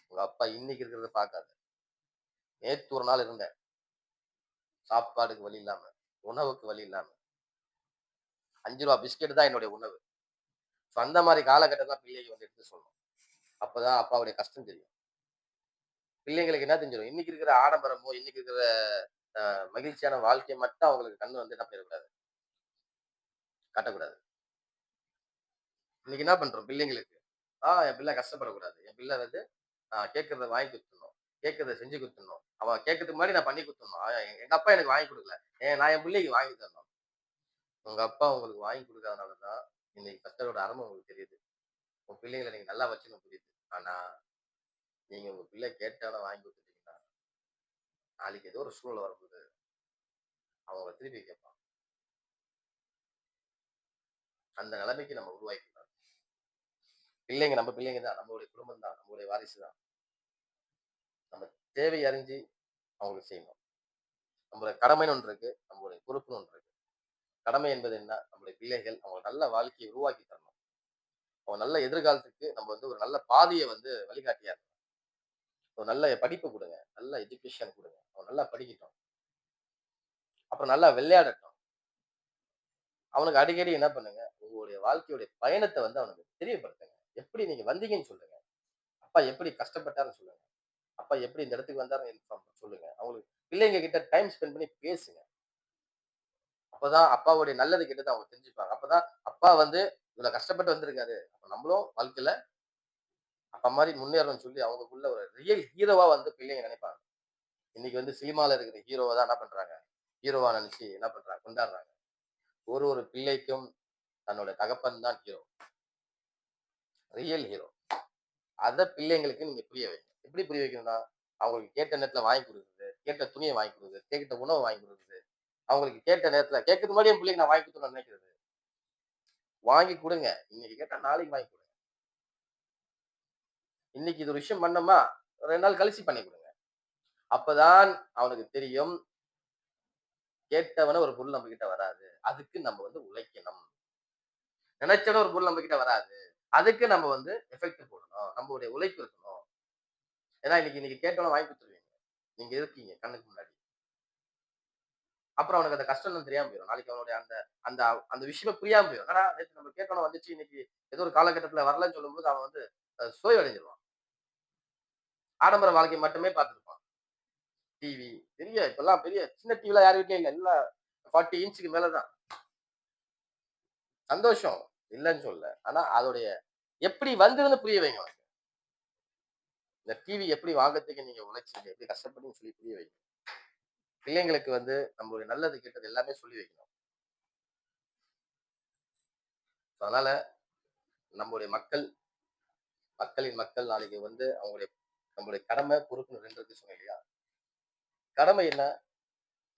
உங்க அப்பா இன்னைக்கு இருக்கிறத பார்க்காத. நேத்து ஒரு நாள் இருந்தேன். சாப்பாடுக்கு வழி இல்லாம, உணவுக்கு வழி இல்லாம. ரூ. 5 பிஸ்கட் தான் என்னுடைய உணவு. ஸோ அந்த மாரி காலகட்டத்தில பிள்ளைங்க வந்து எடுத்து சொல்லணும். அப்பதான் அப்பாவுடைய கஷ்டம் தெரியும். பிள்ளைங்களுக்கு என்ன தெரிஞ்சிரும். இன்னைக்கு இருக்கிற ஆடம்பரமோ, இன்னைக்கு இருக்கிற மகிழ்ச்சியான வாழ்க்கைய மட்டும் அவங்களுக்கு கண்ணு வந்து என்ன பண்ணிறக்கூடாது, காட்டக்கூடாது. இன்னைக்கு என்ன பண்றோம் பிள்ளைங்களுக்கு, என் பிள்ளை கஷ்டப்படக்கூடாது. என் பிள்ளை வந்து கேட்கிறத வாங்கி குடுத்துடணும். கேட்கிறத செஞ்சு குடுத்துடணும். அவ கேட்கறதுக்கு முன்னாடி நான் பண்ணி குடுத்துடணும். எங்க அப்பா எனக்கு வாங்கி குடுக்கல. நான் என் பிள்ளைக்கு வாங்கி தரணும். உங்க அப்பா உங்களுக்கு வாங்கி குடுக்காதனால தான், இன்னைக்கு கஷ்டத்தோட அரும உங்களுக்கு தெரியுது. உங்க பிள்ளைங்கள நீங்க நல்லா வச்சுக்க புரியுது. ஆனா, நீங்க உங்க பிள்ளை கேட்டாலும் வாங்கி குடுத்துட்டீங்கன்னா, நாளைக்கு ஏதோ ஒரு சூழ்நிலை வரும்போது, அவங்க திருப்பி கேட்பான். அந்த நிலைமைக்கு நம்ம உருவாக்கிக்கூடாது. பிள்ளைங்க நம்ம பிள்ளைங்க தான். நம்மளுடைய குடும்பம் தான். நம்மளுடைய வாரிசு தான். நம்ம தேவை அறிஞ்சு அவங்களுக்கு செய்யணும். நம்மளுடைய கடமைன்னு ஒண்ணு இருக்கு. நம்மளுடைய பொறுப்புன்னு ஒண்ணு இருக்கு. கடமை என்பது என்ன? நம்முடைய பிள்ளைகள் அவங்க நல்ல வாழ்க்கையை உருவாக்கி தரணும். அவங்க நல்ல எதிர்காலத்துக்கு நம்ம வந்து ஒரு நல்ல பாதைய வந்து வழிகாட்டியா இருக்கணும். ஒரு நல்ல படிப்பு குடுங்க. நல்ல எஜுகேஷன் குடுங்க. அவன் நல்லா படிக்கட்டும். அப்புறம் நல்லா விளையாடட்டும். அவனுக்கு அடிக்கடி என்ன பண்ணுங்க, உங்களுடைய வாழ்க்கையுடைய பயணத்த வந்து அவனுக்கு தெரியப்படுத்துங்க. எப்படி நீங்க வந்தீங்கன்னு சொல்லுங்க. அப்பா எப்படி கஷ்டப்பட்டாருன்னு சொல்லுங்க. அப்பா எப்படி இந்த இடத்துக்கு வந்தாருன்னு இன்ஃபார்ம் சொல்லுங்க. அவங்களுக்கு பிள்ளைங்க கிட்ட டைம் ஸ்பெண்ட் பண்ணி பேசுங்க. அப்பதான் அப்பாவுடைய நல்லது கெட்டது அவங்க தெரிஞ்சுப்பாங்க. அப்பதான் அப்பா வந்து இவ்வளவு கஷ்டப்பட்டு வந்திருக்காரு. அப்ப நம்மளும் வாழ்க்கையில அப்பா மாரி முன்னேறணும்னு சொல்லி அவங்களுக்குள்ள ஒரு ரியல் ஹீரோவா வந்து பிள்ளைங்க நினைப்பாங்க. இன்னைக்கு வந்து சினிமால இருக்கிற ஹீரோவ தான் என்ன பண்றாங்க? ஹீரோவா நினைச்சு என்ன பண்றாங்க? கொண்டாடுறாங்க. ஒரு ஒரு பிள்ளைக்கும் தன்னோட தகப்பன் தான் ஹீரோ. Real hero. அத பிள்ளைங்களுக்கு நீங்க புரிய வைங்க. எப்படி புரிய வைக்கணும்னா, அவங்களுக்கு கேட்ட நேரத்துல வாங்கி குடுக்குறது, கேட்ட துணிய வாங்கி குடுக்குறது, கேட்ட உணவ வாங்கி குடுக்குறது. அவங்களுக்கு கேட்ட நேரத்துல கேட்கறதுக்கு முன்னாடியே என் பிள்ளைக்கு நான் வாங்கி குடுத்துறணும்னு நினைக்கிறது. வாங்கி குடுங்க. இன்னைக்கு கேட்டா நாளைக்கு வாங்கி குடுங்க. இன்னைக்கு இது ஒரு விஷயம் பண்ணோமா, 2 நாள் கழிச்சு பண்ணி குடுங்க. அப்பதான் அவனுக்கு தெரியும், கேட்டவன ஒரு பொருள் நம்ம கிட்ட வராது. அதுக்கு நம்ம வந்து உழைக்கணும். நினைச்சோன ஒரு பொருள் நம்ம கிட்ட வராது. அதுக்கு நம்ம வந்து எஃபெக்ட் போடணும். நம்மளுடைய உழைப்பு இருக்கணும். ஏன்னா இன்னைக்கு இன்னைக்கு கேட்டோனே வாங்கி குடுத்துருவீங்க. நீங்க இருக்கீங்க கண்ணுக்கு முன்னாடி. அப்புறம் அவனுக்கு அந்த கஷ்டம் என்னன்னு தெரியாம போயிரும். நாளைக்கு அவனுடைய அந்த அந்த அந்த விஷயமே புரியாம போயிரும். என்னடா நேத்து நம்ம கேட்டோனே வந்துச்சு, இன்னைக்கு ஏதோ ஒரு காலகட்டத்துல வரலன்னு சொல்லும்போது அவன் வந்து சோய்வடைஞ்சிருவான். ஆடம்பர வாழ்க்கை மட்டுமே பார்த்திருப்பான். டிவி பெரிய இப்பல்லாம் பெரிய சின்ன டிவிலாம் யார் வீட்லயும் இல்ல. எல்லாம் 40 இன்ச்சுக்கு மேல தான். சந்தோஷம். இல்லன்னு சொல்லல. ஆனா அதோடைய எப்படி வந்ததுன்னு புரிய வைங்க அவனுக்கு. இந்த டிவி எப்படி வாங்கறதுக்கு நீங்க உழைச்சீங்க, எப்படி கஷ்டப்பட்டீங்கன்னு சொல்லி புரிய வைங்க. பிள்ளைங்களுக்கு வந்து நம்மளுடைய நல்லது, கெட்டது எல்லாமே சொல்லி வைக்கணும். அதனால நம்முடைய மக்கள், மக்களின் மக்கள் நாளைக்கு வந்து அவங்களுடைய நம்மளுடைய கடமை, பொறுப்புன்னு 2 இருக்கு சொன்னேன் இல்லையா? கடமை என்ன?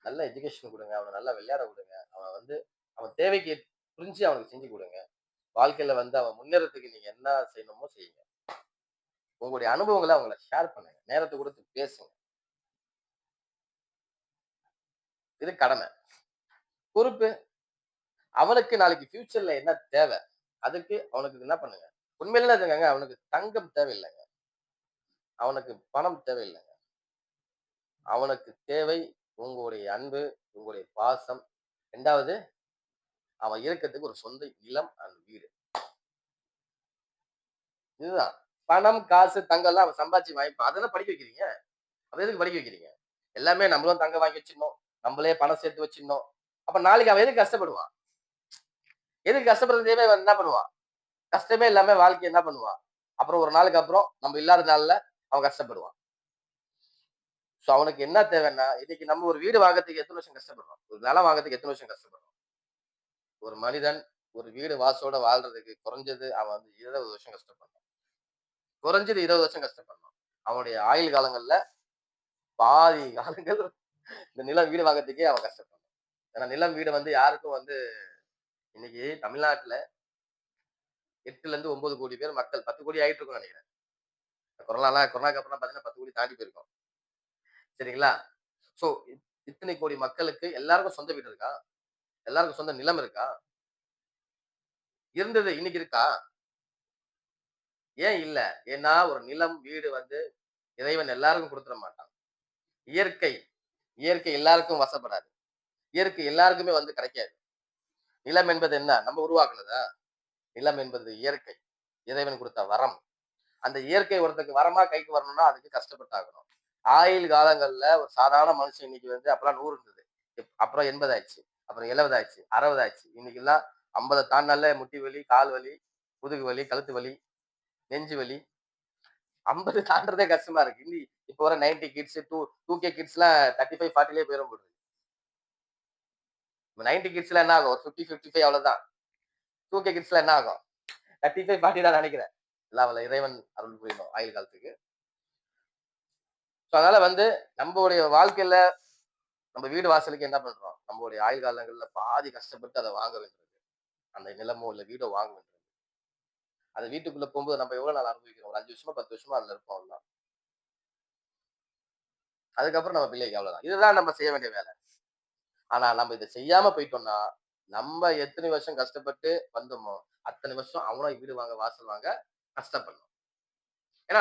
நல்ல எஜுகேஷன் குடுங்க. அவன நல்லா விளையாட விடுங்க. அவன் வந்து அவன் தேவைக்கு புரிஞ்சு அவனுக்கு செஞ்சு குடுங்க. வாழ்க்கையில வந்து அவன் முன்னேறதுக்கு நீங்க என்ன செய்யணுமோ செய்யுங்க. உங்களுடைய அனுபவங்கள அவங்கள ஷேர் பண்ணுங்க. நேரத்த குடுத்து பேசுங்க. இது கடமை. பொறுப்பு அவனுக்கு நாளைக்கு ஃபியூச்சர்ல என்ன தேவ? அதுக்கு அவனுக்கு என்ன பண்ணுங்க? உண்மையிலே அதுங்கங்க அவனுக்கு தங்கம் தேவையில்லங்க. அவனுக்கு பணம் தேவையில்லங்க. அவனுக்கு தேவை உங்களுடைய அன்பு, உங்களுடைய பாசம். 2வது அவன் இருக்கறதுக்கு ஒரு சொந்த இல்லம் அண்ட் வீடு. இதுதான். பணம், காசு, தங்கம்லாம் அவன் சம்பாதிச்சு வாங்கிப்பான். அதெல்லாம் படிக்க வைக்கிறீங்க. அத எதுக்கு படிக்க வைக்கிறீங்க? எல்லாமே நம்மளும் தங்கம் வாங்கி வச்சிடணும். நம்மளே பணம் சேர்த்து வச்சிடணும். அப்ப நாளைக்கு அவன் எதுக்கு கஷ்டப்படுவான்? எதுக்கு கஷ்டப்படுறது தெரியாம இவன் என்ன பண்ணுவான்? கஷ்டமே இல்லாம வாழ்க்கைய என்ன பண்ணுவான்? அப்புறம் ஒரு நாளுக்கு அப்புறம் நம்ம இல்லாத நாள்ல அவன் கஷ்டப்படுவான். சோ அவனுக்கு என்ன தேவைன்னா, இன்னைக்கு நம்ம ஒரு வீடு வாங்குறதுக்கு எத்தன வருஷம் கஷ்டப்படுறோம்? ஒரு நிலம் வாங்குறதுக்கு எத்தன வருஷம் கஷ்டப்படுறோம்? ஒரு மனிதன் ஒரு வீடு வாசலோட வாழ்றதுக்கு குறைஞ்சது அவன் வந்து 20 வருஷம் கஷ்டப்படணும். குறைஞ்சது 20 வருஷம் கஷ்டப்படணும். அவனுடைய ஆயுள் காலங்கள்ல பாதி காலங்கள் இந்த நிலம் வீடு வாங்குறதுக்கே அவன் கஷ்டப்படணும். ஏன்னா நிலம், வீடு வந்து யாருக்கும் வந்து இன்னைக்கு தமிழ்நாட்டுல 8ல இருந்து 9 கோடி பேர் மக்கள் 10 கோடி ஆயிட்டு இருக்கும்னு நினைக்கிறேன். கொரோனாக்கு அப்புறம் பார்த்தீங்கன்னா 10 கோடி தாண்டி போயிருக்கோம். சரிங்களா? சோ இத்தனை கோடி மக்களுக்கு எல்லாருக்கும் சொந்த வீடு இருக்கா? எல்லாருக்கும் சொந்த நிலம் இருக்கா? இருந்தது. இன்னைக்கு இருக்கா? ஏன் இல்ல? ஏன்னா ஒரு நிலம், வீடு வந்து இறைவன் எல்லாருக்கும் குடுத்துற மாட்டான். இயற்கை இயற்கை எல்லாருக்கும் வசப்படாது. இயற்கை எல்லாருக்குமே வந்து கிடைக்காது. நிலம் என்பது என்ன? நம்ம உருவாக்குனதா? நிலம் என்பது இயற்கை. இறைவன் குடுத்த வரம். அந்த இயற்கை ஒருத்தருக்கு வரமா கைக்கு வரணும்னா, அதுக்கு கஷ்டப்பட்டாகணும். ஆயுள் காலங்கள்ல ஒரு சாதாரண மனுஷன் இன்னைக்கு வந்து அப்பலாம் 100 இருந்தது. அப்புறம் 80 ஆச்சு. அப்புறம் 70 ஆச்சு. 60 ஆச்சு. இன்னைக்கெல்லாம் 50 தாண்டுனாலே முட்டி வலி, கால் வலி, முதுகு வலி, கழுத்து வலி, நெஞ்சு வலி. 50 தாண்டுறதே கஷ்டமா இருக்கு. இப்ப வர 90 கிட்ஸ், 2K கிட்ஸ்லாம் 35, 40லயே போயிரும் போல இருக்கு. இப்ப 90 கிட்ஸ்லாம் என்ன ஆகும்? ஒரு 50, 55 அவ்வளவுதான். 2K கிட்ஸ்லாம் என்ன ஆகும்? 35, 40 தான் நினைக்கிறேன். எல்லாம் வல்ல இறைவன் அருள் புரியணும் ஆயுள் காலத்துக்கு. சோ அதனால வந்து நம்மளுடைய வாழ்க்கையில நம்ம வீடு வாசலுக்கு என்ன பண்றோம்? நம்மளுடைய ஆயுள் காலங்கள்ல பாதி கஷ்டப்பட்டு அத வாங்க வேண்டியது. அந்த நிலமோ இல்ல வீடோ வாங்க வேண்டியது. அது வீட்டுக்குள்ள போகும்போது நம்ம எவ்வளவு நாள் அனுபவிக்கிறோம்? ஒரு 5 வருஷமா, 10 வருஷமா அதுல இருப்போம் அவ்வளவுதான். அதுக்கப்புறம் நம்ம பிள்ளைக்கு அவ்வளவுதான். இதுதான் நம்ம செய்ய வேண்டிய வேலை. ஆனா நம்ம இத செய்யாம போயிட்டோம்னா, நம்ம எத்தனை வருஷம் கஷ்டப்பட்டு வந்தோமோ, அத்தனை வருஷம் அவனும் வீடு வாங்க, வாசல் வாங்க கஷ்டப்படணும். ஏன்னா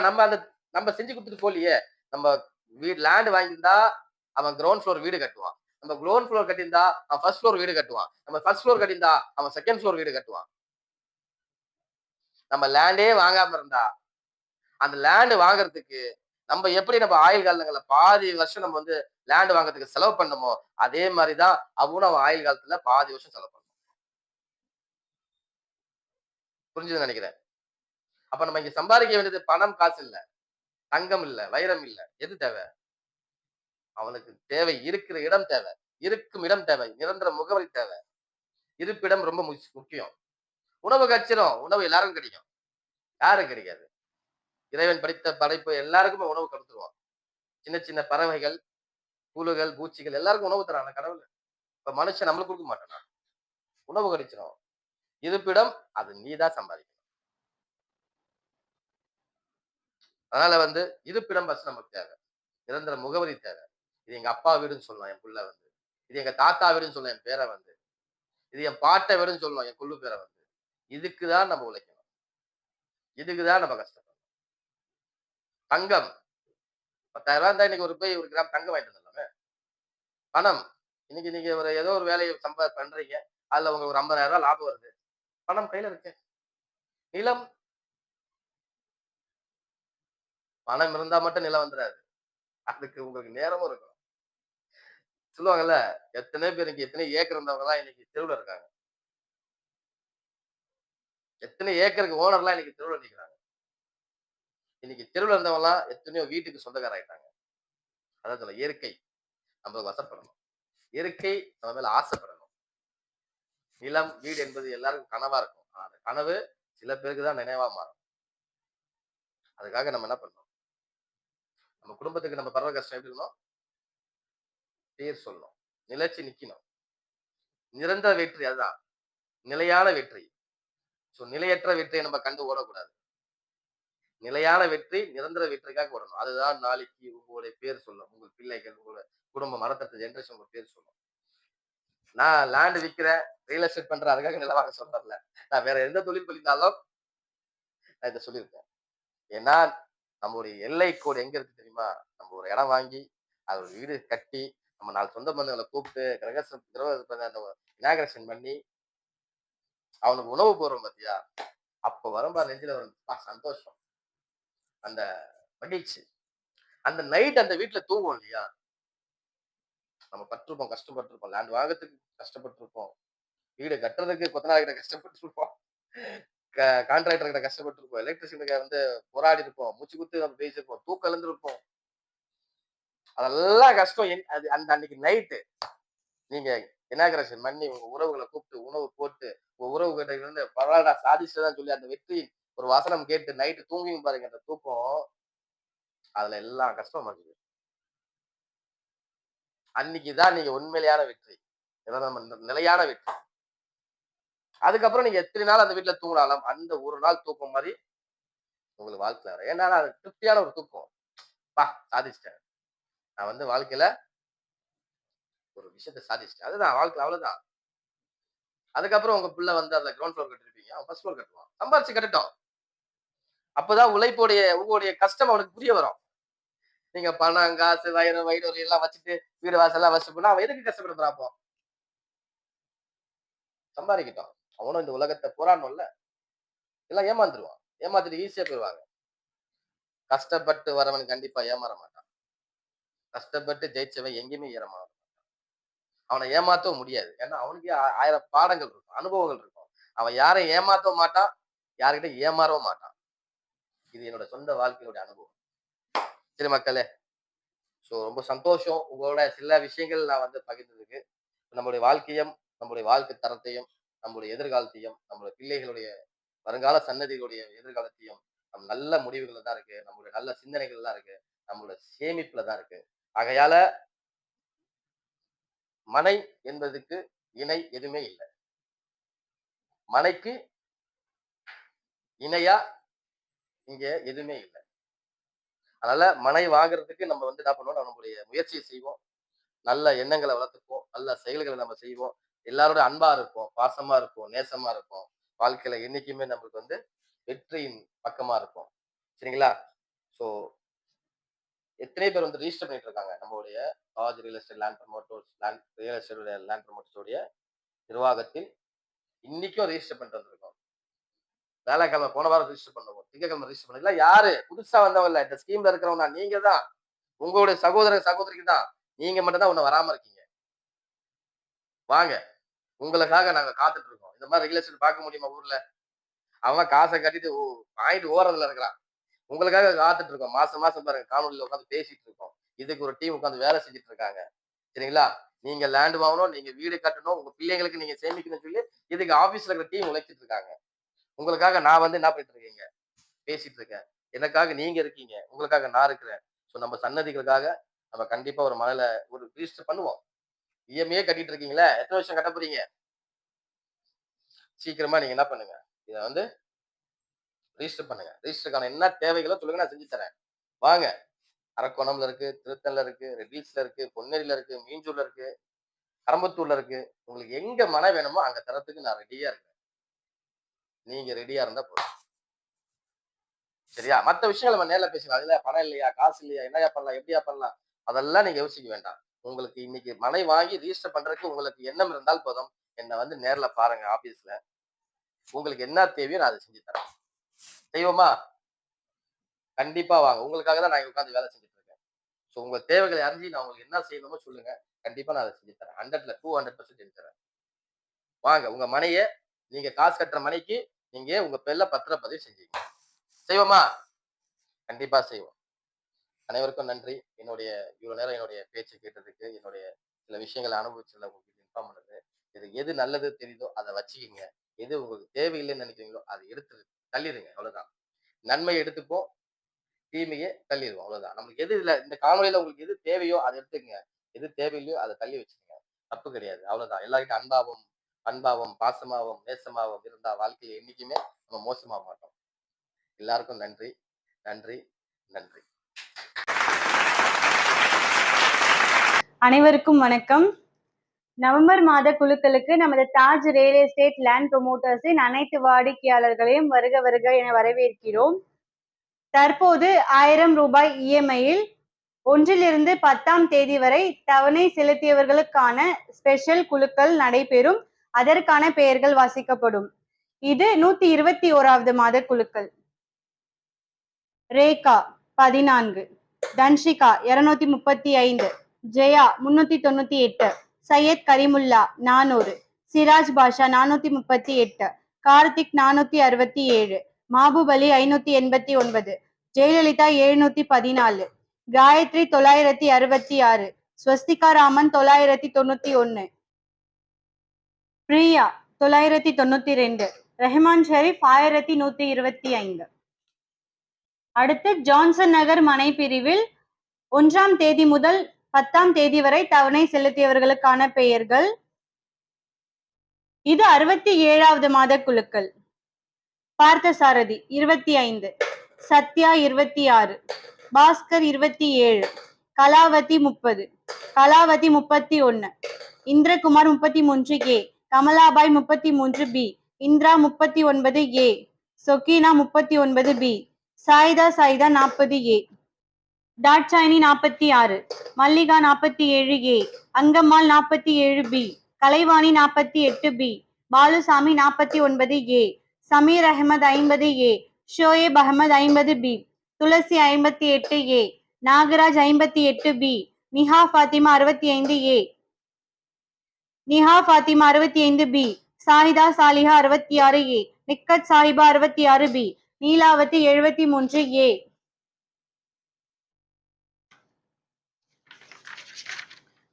நம்ம செஞ்சு குடுத்துட்டு போகலையே. நம்ம லேண்ட் வாங்கியிருந்தா, அவன் கிரவுண்ட் ஃப்ளோர் வீடு கட்டுவான். நம்ம கிரவுண்ட் ஃப்ளோர் கட்டியிருந்தா, அவன் ஃபர்ஸ்ட் ஃப்ளோர் வீடு கட்டுவான். நம்ம ஃபர்ஸ்ட் ஃப்ளோர் கட்டியிருந்தா, அவன் செகண்ட் ஃப்ளோர் வீடு கட்டுவான். நம்ம லேண்டே வாங்காம இருந்தா, அந்த லேண்ட் வாங்குறதுக்கு நம்ம எப்படி ஆயுள் காலங்கள்ல பாதி வருஷம் நம்ம வந்து லேண்ட் வாங்குறதுக்கு செலவு பண்ணோமோ, அதே மாரி தான் அவனும் அவன் ஆயுள் காலத்துல பாதி வருஷம் செலவு பண்ணணும். புரிஞ்சுதுன்னு நெனைக்கிறேன். அப்ப நம்ம இங்க சம்பாதிக்க வேண்டியது பணம், காசு இல்ல. தங்கம் இல்ல, வைரம் இல்ல. எது தேவை? அவனுக்கு தேவை இருக்கிற இடம் தேவை. இருக்கும் இடம் தேவை. நிரந்தர முகவரி தேவை. இருப்பிடம் ரொம்ப முக்கியம். உணவு கிடைச்சிரும். உணவு எல்லாருக்கும் கிடைக்கும். யாருக்கு கிடைக்காது? இறைவன் படைத்த படைப்பு எல்லாருக்குமே உணவு கொடுத்துருவான். சின்ன சின்ன பறவைகள், புழுகள், பூச்சிகள் எல்லாருக்கும் உணவு தரான்ல கடவுள். இப்ப மனுஷன் நம்மளுக்கு குடுக்க மாட்டானா? உணவு கிடைச்சிரும். இருப்பிடம் அது நீ தான் சம்பாதிக்கணும். அதனால வந்து இருப்பிடம் ஃபர்ஸ்ட் நமக்கு தேவை. நிரந்தர முகவரி தேவை. இது எங்க அப்பா வீடுன்னு சொல்லலாம் என் புள்ள வந்து. இது எங்க தாத்தா வீடுன்னு சொல்லலாம் என் பேரன் வந்து. இது என் பாட்ட வீடுன்னு சொல்லலாம் என் கொள்ளு பேரன் வந்து. இதுக்கு தான் நம்ம உழைக்கணும். இதுக்கு தான் நம்ம கஷ்டப்படணும். தங்கம் ரூ. 10,000 இருந்தா இன்னைக்கு போய் 1 கிராம் தங்கம் வாங்கிட்டு வந்துடலாமே. பணம் இன்னைக்கு நீங்க ஏதோ ஒரு வேலையை பண்றீங்க. அதுல உங்களுக்கு ஒரு ரூ. 50,000 லாபம் வருது. பணம் கையில இருக்கு. நிலம் பணம் இருந்தா மட்டும் நிலம் வந்துராது. அதுக்கு உங்களுக்கு நேரமும் இருக்கணும். சொல்லுவாங்கல்ல, எத்தனை ஏக்கர் இருந்தவங்கலாம் இன்னைக்கு தெருவுல இருக்காங்க. எத்தனை ஏக்கருக்கு ஓனர்லாம் இன்னைக்கு தெருவுல நிக்கிறாங்க. இன்னைக்கு தெருவுல இருந்தவங்கலாம் எத்தனையோ வீட்டுக்கு சொந்தக்காரர் ஆயிட்டாங்க. அதான் சொல்ல இயற்கை நம்மளுக்கு வசப்படணும். இயற்கை நம்ம மேல ஆசைப்படணும். நிலம், வீடு என்பது எல்லாருக்கும் கனவா இருக்கும். ஆனா அந்த கனவு சில பேருக்கு தான் நினைவா மாறும். அதுக்காக நம்ம என்ன பண்ணணும்? நம்ம குடும்பத்துக்கு நம்ம படுற கஷ்டம் எப்படி இருக்கணும்? பேர் சொல்லணும். நிலைச்சு நிக்கணும். நிரந்தர வெற்றி அதுதான். நிலையான வெற்றி. நிலையற்ற வெற்றியை நம்ம கண்டு ஓடக்கூடாது. நிலையான வெற்றி, நிரந்தர வெற்றிக்காக ஓடணும். அதுதான் நாளைக்கு உங்களுடைய பேர் சொல்லும். உங்க பிள்ளைகள், உங்களோட குடும்பம் அடுத்தடுத்த ஜெனரேஷன் உங்க பேர் சொல்லும். நான் லேண்ட் விக்கிறேன், ரியல் எஸ்டேட் பண்றேன். அதுக்காக நிலம் வாங்க சொல்ல வரல. நான் வேற எந்த தொழில் பண்ணியிருந்தாலும் நான் இத சொல்லியிருக்கேன். ஏன்னா, நம்மளுடைய எல்லை கோடு எங்க இருக்கு தெரியுமா? நம்ம ஒரு இடம் வாங்கி, அது ஒரு வீடு கட்டி, நம்ம 4 சொந்த பந்தங்கள கூப்பிட்டு அந்த இனாகரேஷன் பண்ணி, அவனுக்கு உணவு போடுறோம் பாத்தியா? அப்ப வரும் பாரு நெஞ்சில ஒரு சந்தோஷம். அந்த மகிழ்ச்சி. அந்த நைட் அந்த வீட்ல தூங்குவோம் இல்லையா? நம்ம பட்டிருப்போம், கஷ்டப்பட்டுருப்போம். லேண்ட் வாங்குறதுக்கு கஷ்டப்பட்டுருப்போம். வீடு கட்டுறதுக்கு கொத்தனார் கிட்ட கஷ்டப்பட்டுருப்போம். க கான்ட்ராக்டர் கிட்ட கஷ்டப்பட்டுருப்போம். எலக்ட்ரிஷியன் கிட்ட வந்து போராடி இருப்போம். மூச்சு குத்து நம்ம பேசியிருப்போம். தூக்கம் இழந்திருப்போம். அதெல்லாம் கஷ்டம். அது அந்த அன்னைக்கு நைட்டு நீங்க இனாகரேஷன் பண்ணி உங்க உறவுகள கூப்பிட்டு உணவு போட்டு, உங்க உறவுகிட்ட இருந்து பரவால்லடா சாதிச்சுட்டதான்னு சொல்லி அந்த வெற்றி ஒரு வசனம் கேட்டு நைட்டு தூங்கியும் பாருங்க அந்த தூக்கம், அதுல எல்லா கஷ்டமும் மறந்து அன்னைக்கு தான் நீங்க உண்மையிலேயான வெற்றி. நிலையான வெற்றி. அதுக்கப்புறம் நீங்க எத்தனை நாள் அந்த வீட்டுல தூங்கினாலும் அந்த ஒரு நாள் தூக்கம் மாதிரி உங்களுக்கு வாழ்க்கையில வரும். ஏன்னா அது திருப்தியான ஒரு தூக்கம். பா சாதிச்சிட்டேன். நான் வந்து வாழ்க்கையில ஒரு விஷயத்த சாதிச்சிட்டேன். அதுதான் வாழ்க்கையில அவ்வளவுதான். அதுக்கப்புறம் உங்க பிள்ளை வந்து அதுல கிரவுண்ட் ஃப்ளோர் கட்டிருப்பீங்க. அவன் ஃபர்ஸ்ட் ஃப்ளோர் கட்டுவான். சம்பாரிச்சு கட்டட்டும். அப்பதான் உங்களுடைய கஷ்டம் அவனுக்கு புரிய வரும். நீங்க பணம், காசு, வைடூரி எல்லாம் வச்சுட்டு வீடு வாசல் எல்லாம் வச்சுட்டு போனா அவன் எதுக்கு கஷ்டப்பட போறான் அப்போ? சம்பாதிக்கட்டும். அவனும் இந்த உலகத்தை போராடணும்ல. எல்லாம் ஏமாந்துருவான். ஏமாத்திட்டு ஈஸியா போயிருவாங்க. கஷ்டப்பட்டு வரவன் கண்டிப்பா ஏமாற மாட்டான். கஷ்டப்பட்டு ஜெயிச்சவன் எங்கேயுமே ஏறமாட்டான். அவனை ஏமாத்தவும் முடியாது. ஏன்னா அவனுக்கு 1000 பாடங்கள் இருக்கும், அனுபவங்கள் இருக்கும். அவன் யாரையும் ஏமாத்தவும் மாட்டான், யாருக்கிட்ட ஏமாறவும் மாட்டான். இது என்னோட சொந்த வாழ்க்கையினுடைய அனுபவம். சரி மக்களே, சோ ரொம்ப சந்தோஷம் உங்களோட சில விஷயங்கள் நான் வந்து பகிர்ந்ததுக்கு. நம்முடைய வாழ்க்கையும், நம்முடைய வாழ்க்கை தரத்தையும், நம்முடைய எதிர்காலத்தையும், நம்முடைய பிள்ளைகளுடைய வருங்கால சன்னதிகளுடைய எதிர்காலத்தையும் நல்ல முடிவுகள்ல தான் இருக்கு. நம்மளுடைய நல்ல சிந்தனைகள் தான் இருக்கு. நம்மளோட சேமிப்புல தான் இருக்கு. ஆகையால மனை என்பதுக்கு இணை எதுவுமே இல்லை. மனைக்கு இணையா இங்க எதுவுமே இல்லை. அதனால மனை வாங்குறதுக்கு நம்ம வந்து என்ன பண்ணுவோம், நம்மளுடைய முயற்சியை செய்வோம். நல்ல எண்ணங்களை வளர்த்துப்போம். நல்ல செயல்களை நம்ம செய்வோம். எல்லாரோட அன்பா இருப்போம், பாசமா இருப்போம், நேசமா இருப்போம். வாழ்க்கையில என்னைக்குமே நம்மளுக்கு வந்து வெற்றியின் பக்கமா இருக்கும். சரிங்களா? சோ எத்தனை பேர் வந்து ரிஜிஸ்டர் பண்ணிட்டு இருக்காங்க நம்மளுடைய Taj real estate land promoters real estate land promoters உடைய நிர்வாகத்தில் இன்னைக்கும் ரிஜிஸ்டர் பண்ணிட்டு வந்திருக்கோம். வேலைக்கிழமை போன வாரம் ரிஜிஸ்டர் பண்ணுவோம். திங்கக்கிழமை ரிஜிஸ்டர் பண்ணல. யாரு புதுசா வந்தவங்க இந்த ஸ்கீம்ல இருக்கிறவங்க நீங்க தான். உங்களுடைய சகோதரிக்கு தான். நீங்க மட்டும் தான் ஒண்ணு வராம இருக்கீங்க. வாங்க, உங்களுக்காக நாங்க காத்துட்டு இருக்கோம். இந்த மாதிரி ரியல் எஸ்டேட் பார்க்க முடியுமா ஊர்ல? அவன் காசை கட்டிட்டு வாங்கிட்டு ஓரத்துல இருக்கிறான். உங்களுக்காக காத்துட்டு இருக்கோம். மாசம் மாசம் பாருங்க காணொலியில உட்காந்து பேசிட்டு இருக்கோம். இதுக்கு ஒரு டீம் உட்காந்து வேலை செஞ்சுட்டு இருக்காங்க. சரிங்களா? நீங்க லேண்ட் வாங்கணும், நீங்க வீடு கட்டணும், உங்க பிள்ளைங்களுக்கு நீங்க சேமிக்கணும்னு சொல்லி இதுக்கு ஆபீஸ்ல இருக்கிற டீம் உழைச்சிட்டு இருக்காங்க. உங்களுக்காக நான் வந்து என்ன பண்ணிட்டு இருக்கீங்க பேசிட்டு இருக்கேன். எனக்காக நீங்க இருக்கீங்க, உங்களுக்காக நான் இருக்கிறேன். சோ நம்ம சன்னதிகளுக்காக நம்ம கண்டிப்பா ஒரு மலையில ஒரு ரிஜிஸ்டர் பண்ணுவோம். இஎம்ஐயே கட்டிட்டு இருக்கீங்களா? எத்தனை வருஷம் கட்ட போறீங்க? சீக்கிரமா நீங்க என்ன பண்ணுங்க, இதை வந்து ரிஜிஸ்டர் பண்ணுங்க. ரிஜிஸ்டருக்கான என்ன தேவைகளோ சொல்லுங்க, நான் செஞ்சு தரேன். வாங்க, அரக்கோணம்ல இருக்கு, திருத்தல்ல இருக்கு, ரெட்டில்ஸ்ல இருக்கு, பொன்னேரியில இருக்கு, மீஞ்சூர்ல இருக்கு, கரம்பத்தூர்ல இருக்கு. உங்களுக்கு எங்க மனை வேணுமோ அங்க தரத்துக்கு நான் ரெடியா இருக்கேன். நீங்க ரெடியா இருந்தா போதும். சரியா? மத்த விஷயங்கள் நம்ம நேர்ல பேசலாம். அதுல பணம் இல்லையா, காசு இல்லையா, என்னையா பண்ணலாம், எப்படியா பண்ணலாம், அதெல்லாம் நீங்க யோசிக்க வேண்டாம். உங்களுக்கு இன்னைக்கு மனை வாங்கி ரிஜிஸ்டர் பண்றதுக்கு உங்களுக்கு எண்ணம் இருந்தால் போதும். என்ன வந்து நேர்ல பாருங்க ஆபீஸ்ல. உங்களுக்கு என்ன தேவையோ நான் அதை செஞ்சு தரேன். செய்வோமா? கண்டிப்பா வாங்க. உங்களுக்காக தான் நான் உட்கார்ந்து வேலை செஞ்சுட்டு இருக்கேன். சோ உங்க தேவைகளை அறிஞ்சு நான் உங்களுக்கு என்ன செய்யணுமோ சொல்லுங்க. கண்டிப்பா நான் அதை செஞ்சு தரேன். 100ல 200% செஞ்சு தரேன். வாங்க, உங்க மனைய நீங்க காசு கட்டுற மனைக்கு நீங்க உங்க பேர்ல பத்திரப்பதிவு செஞ்சீங்க. செய்வோமா? கண்டிப்பா செய்வோம். அனைவருக்கும் நன்றி. இவ்வளவு நேரம் என்னுடைய பேச்சை கேட்டதுக்கு, என்னுடைய சில விஷயங்களை அனுபவிச்சதுல உங்களுக்கு இன்ஃபார்ம் பண்ணது. இது எது நல்லது தெரியுதோ அதை வச்சுக்கிங்க. எது உங்களுக்கு தேவையில்லைன்னு நினைக்கிறீங்களோ அதை எடுத்து தள்ளிடுங்க. அவ்வளவுதான். நன்மையை எடுத்துப்போம், தீமையை தள்ளிடுவோம். அவ்வளவுதான். நம்மளுக்கு எது இல்ல இந்த காணொலியில உங்களுக்கு எது தேவையோ அதை எடுத்துக்கங்க. எது தேவையில்லையோ அதை தள்ளி வச்சுக்கங்க. தப்பு கிடையாது. அவ்வளவுதான். எல்லாருக்கும் அன்பாவும், பாசமாவும், நேசமாவும் இருந்தா வாழ்க்கையில என்னைக்குமே நம்ம மோசமாக மாட்டோம். எல்லாருக்கும் நன்றி, நன்றி, நன்றி. அனைவருக்கும் வணக்கம். நவம்பர் மாத குழுக்களுக்கு நமது தாஜ் ரியல் எஸ்டேட் லேண்ட் ப்ரொமோட்டர்ஸின் அனைத்து வாடிக்கையாளர்களையும் வருக வருக என வரவேற்கிறோம். தற்போது 1000 ரூபாய் இஎம்ஐயில் 1 to 10 வரை தவணை செலுத்தியவர்களுக்கான ஸ்பெஷல் குழுக்கள் நடைபெறும். அதற்கான பெயர்கள் வாசிக்கப்படும். இது 121வது மாத குழுக்கள். ரேகா 14, தன்ஷிகா 235, ஜெயா 398, சையத் கரிமுல்லா 400, சிராஜ் பாஷா 438, கார்த்திக் 467, மாபூப் அலி 589, ஜெயலலிதா 714, காயத்ரி 966, ஸ்வஸ்திகா ராமன் 991, பிரியா 992, ரஹ்மான் ஷெரீப் 1125. அடுத்து ஜான்சன் நகர் மனை பிரிவில் 1ஆம் தேதி முதல் 10ஆம் தேதி வரை தவணை செலுத்தியவர்களுக்கான பெயர்கள்: இது 67வது மாத குழுக்கள். Parthasarathi 25, Sathya 26, Bhaskar 27, Kalavathi 30, Kalavathi 31, Indrakumar 33A, Kamalabai 33B, Indira 39A, Chokkina 39B, Sayida 40A, Thatchayini 46, Mallika 47A, Angammal 47B, Kalaivani 48B, Balusamy 49A, Sameer Ahmed 50A, Shoaib Ahmed 50B, Thulasi 58A, Nagaraj 58B, Niha Fathima 65A, Niha Fathima 65B, Sahida Saliha 66A, Nikhat Sahiba 66B, Neelavathi 73A,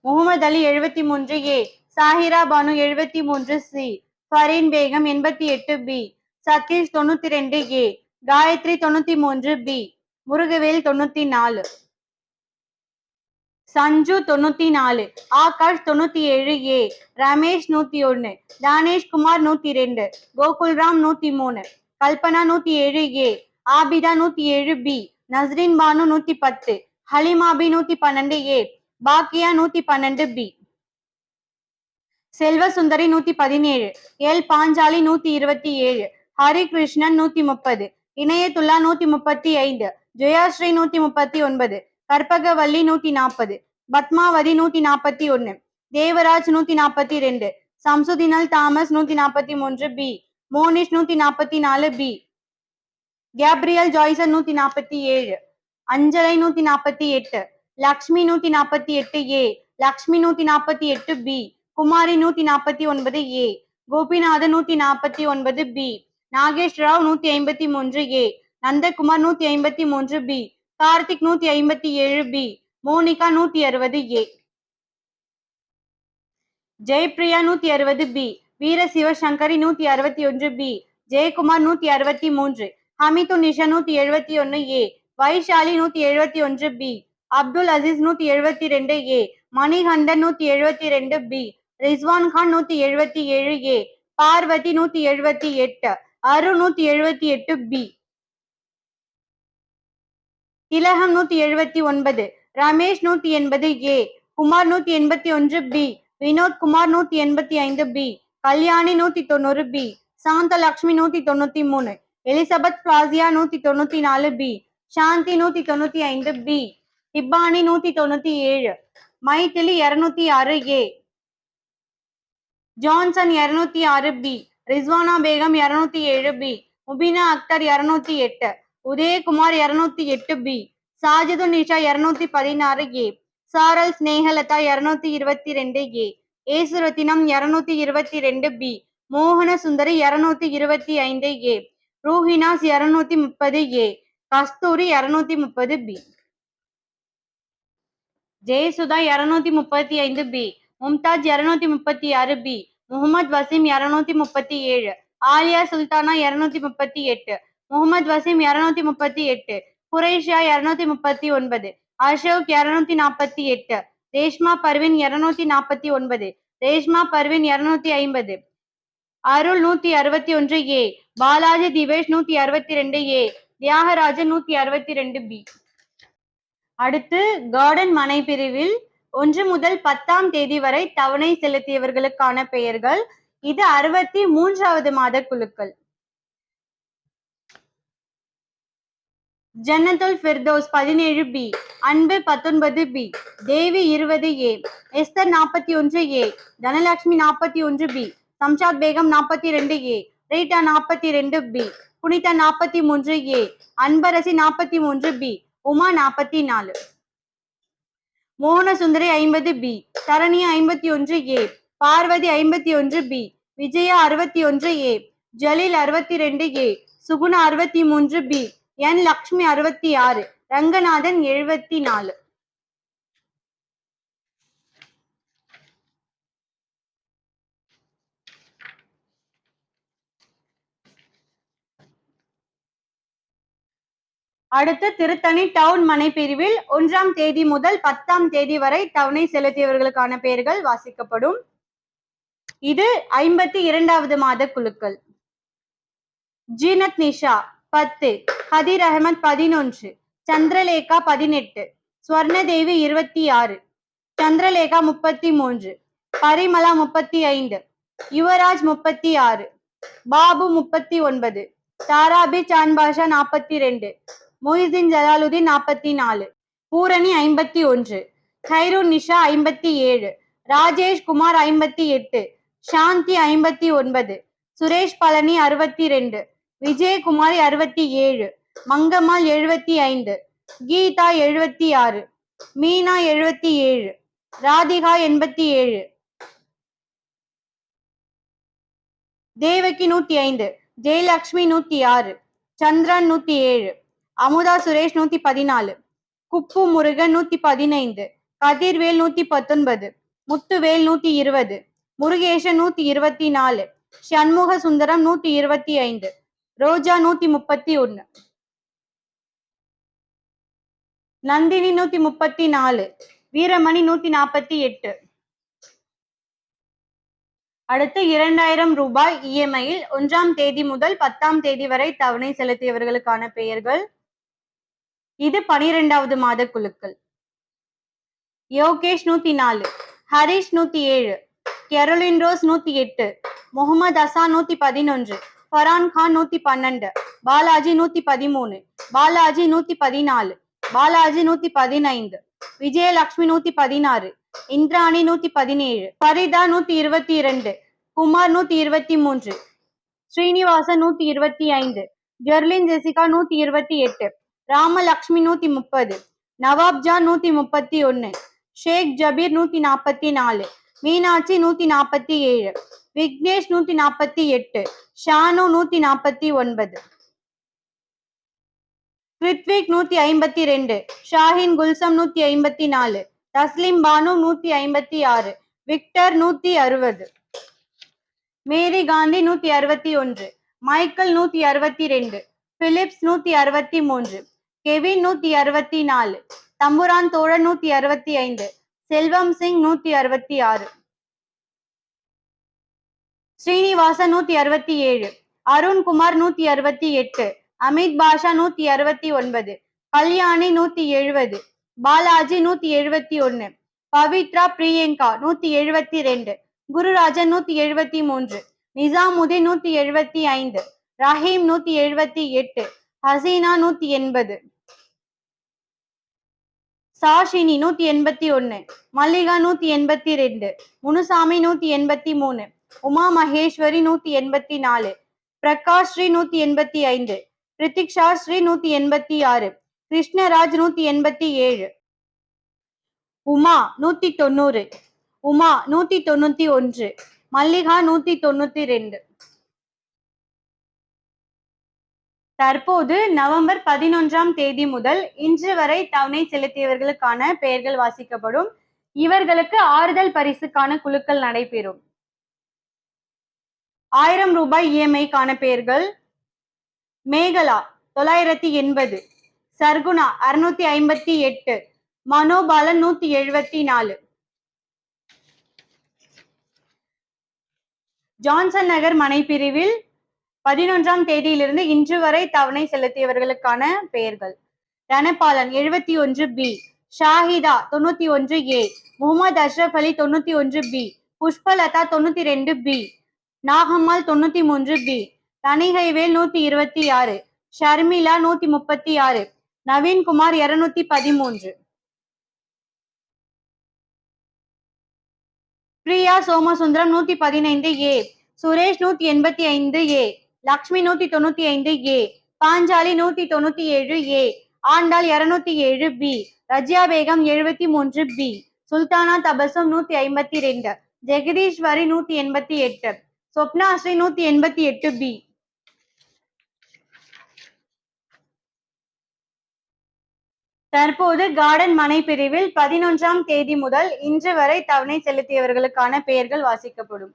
Mohammed Ali 73A, Sahira Banu 73C, Fareen Begum 88B, Sathish 92A, Gayatri 93B, Murugavel 94, Sanju 94, Aakash 97A, Ramesh 101, Thaneshkumar 102, Gokulram 103, Kalpana 107A, Abitha 107B, Nasreen Banu 110, Halimabi 112A, Bakkiya 112B, Selvasundari 117, L Panchali 127, Harikrishnan 130, Inayathulla 135, Jayashree 139, Karpagavalli 140, Padmavathi 141, Devaraj 142, சம்சுதினல் Thomas 143B, Monish 144B, Gabriel Joyson 147, Anjalai 148, Lakshmi 148A, Lakshmi 148B, Kumari 149A, Gopinathan 149B, Nagesh Rao 153A, Nandakumar 153B, Karthik 157B, Monica 160A, Jayapriya 160B, வீர Sivasankari 161B, Jayakumar 163, Hamid Nisha 171A, Vaishali 171B, Abdul Azeez 172A, Manikandan 172B, Rizwan Khan 177A, Parvati 178, Arun 178B, Thilagam 179, Ramesh 180A, Kumar 181B, Vinoth Kumar 185B, Kalyani 190B, Santhalakshmi 193, Elizabeth Blasia 194B, Santhi 195B, இப்பானி 197, Mythili 206A, Johnson 206B, Rizwana Begum 207B, Mubina Akhtar 208, Udayakumar 208B, Sajidu Nisha 216A, Saral Snehalatha 222A, Yesurathinam 222B, மோகன Sundari 225A, Ruhinaz 230A, Kasthuri 230B, Jayasudha 235B, Mumtaz 236B, Mohammed Waseem 237, Aliya Sultana 238, Mohammed Waseem 238, Qureshia 239, Ashok 248, Reshma Parveen 249, Reshma Parveen 250, Arul 161A, Balaji Divesh 162A, Thiyagarajan 162B. அடுத்து garden மனை பிரிவில் 1 முதல் 10ஆம் தேதி வரை தவணை செலுத்தியவர்களுக்கான பெயர்கள். இது 63வது மாத குழுக்கள். ஜன்னத்துல் Firdaus 17B, Anbu 19B, Devi 20A, Esther 41A, Dhanalakshmi 41B, Shamshad Begum 42A, Rita 42B, Punitha 43A, Anbarasi 43B, Uma 44, மோகன சுந்தரி 50B, Saranya 51A, Parvati 51B, Vijaya 61A, Jaleel 62A, Suguna 63B, என் லக்ஷ்மி 66, ரங்கநாதன் 74. அடுத்து திருத்தணி டவுன் மனை பிரிவில் 1ஆம் தேதி முதல் 10ஆம் தேதி வரை தவணை செலுத்தியவர்களுக்கான பெயர்கள் வாசிக்கப்படும். இது 52வது மாத குழுக்கள். ஜீனத் நிஷா 10, ஹதீர் அகமத் 11, சந்திரலேகா 18, ஸ்வர்ணதேவி 26, சந்திரலேகா 33, பரிமலா 35, யுவராஜ் 36, பாபு 39, தாராபி சான்பாஷா 42, மொய்தீன் ஜலாலுதீன் 44, பூரணி 51, கைரூன் நிஷா 57, ராஜேஷ் குமார் 58, சாந்தி 59, சுரேஷ் பழனி 62, விஜயகுமாரி 67, மங்கம்மாள் 75, கீதா 76, மீனா 77, ராதிகா 87, தேவகி 105, ஜெயலட்சுமி 106, சந்திரன் 107, அமுதா சுரேஷ் 114, குப்பு முருகன் 115, கதிர்வேல் 119, முத்துவேல் 120, முருகேசன் 124, சண்முக சுந்தரம் 125, ரோஜா 131, நந்தினி 134, வீரமணி 148. அடுத்து 2000 ரூபாய் இஎம்ஐயில் 1ஆம் தேதி முதல் 10ஆம் தேதி வரை தவணை செலுத்தியவர்களுக்கான பெயர்கள். இது 12வது மாத குழுக்கள். Yogesh 104, Harish 107, Caroline Rose 108, Mohammed Ahsan 111, Farhan Khan 112, Balaji 113, Balaji 114, Balaji 115, Vijayalakshmi 116, Indrani 117, Farida 122, Kumar 123, Srinivasan 125, Jerlin Jessica 128, Ramalakshmi 130, Nawabjan 131, Sheikh Jabir 144, Meenakshi 147, Vignesh 148, Shanu 149, Krithvik 152, Shahin Kulsum 154, Taslim Banu 156, Victor 160, Mary Gandhi 161, Michael 162, Philips 163, Kevin 164, Thampuran தோழன் 165, செல்வம் சிங் 166, ஸ்ரீனிவாசன் 167, அருண்குமார் 168, அமித் பாஷா 169, கல்யாணி 170, பாலாஜி 171, பவித்ரா பிரியங்கா 172, குருராஜன் 173, நிசாமுதீன் 175, ரஹீம் 178, ஹசீனா 180, சாஷினி 181, மல்லிகா 182, முனுசாமி 183, உமா மகேஸ்வரி 184, பிரகாஷ் ஸ்ரீ 185, பிரித்திக்ஷா ஸ்ரீ 186, கிருஷ்ணராஜ் 187, உமா 190, உமா 191, மல்லிகா 192. தற்போது நவம்பர் 11ஆம் தேதி முதல் இன்று வரை தவணை செலுத்தியவர்களுக்கான பெயர்கள் வாசிக்கப்படும். இவர்களுக்கு ஆறுதல் பரிசுக்கான குழுக்கள் நடைபெறும். 1000 ரூபாய் இஎம்ஐக்கான பெயர்கள்: மேகலா 980, சர்குணா 658, மனோபாலன் 174. ஜான்சன் நகர் மனை பிரிவில் 11ஆம் தேதியிலிருந்து இன்று வரை தவணை செலுத்தியவர்களுக்கான பெயர்கள்: ரணபாலன் 71B, ஷாஹிதா 91A, முகமது அஷ்ரப் அலி 91B, Pushpalatha 92B, Nagammal 93B, தனிகைவேல் 126, Sharmila 136, Naveenkumar 213. Priya Somasundaram 115A, Suresh 185A, Lakshmi 195A, Panchali 197A, Andal 207B, ரஜியா Begum 73B, Sultana Tabassum 152, Jagadeeswari 188, சொப்னாஸ்ரீ 188B. தற்போது கார்டன் மனை பிரிவில் 11ஆம் தேதி முதல் இன்று வரை தவணை செலுத்தியவர்களுக்கான பெயர்கள் வாசிக்கப்படும்.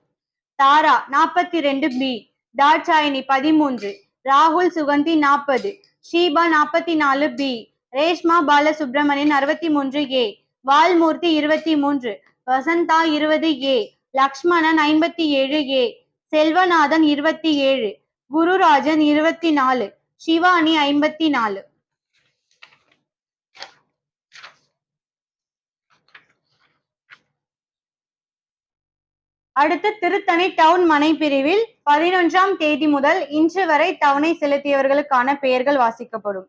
தாரா 42B, தாட்சாயினி 13, ராகுல் Suganthi 40, Sheeba 44B, Reshma Balasubramanian 63A, வால்மூர்த்தி 23, Vasantha 20A, Lakshmanan 57A, Selvanathan 27, Gururajan 24, Shivani 54. அடுத்து திருத்தணி டவுன் மனை பிரிவில் 11ஆம் தேதி முதல் இன்று வரை தவணை செலுத்தியவர்களுக்கான பெயர்கள் வாசிக்கப்படும்.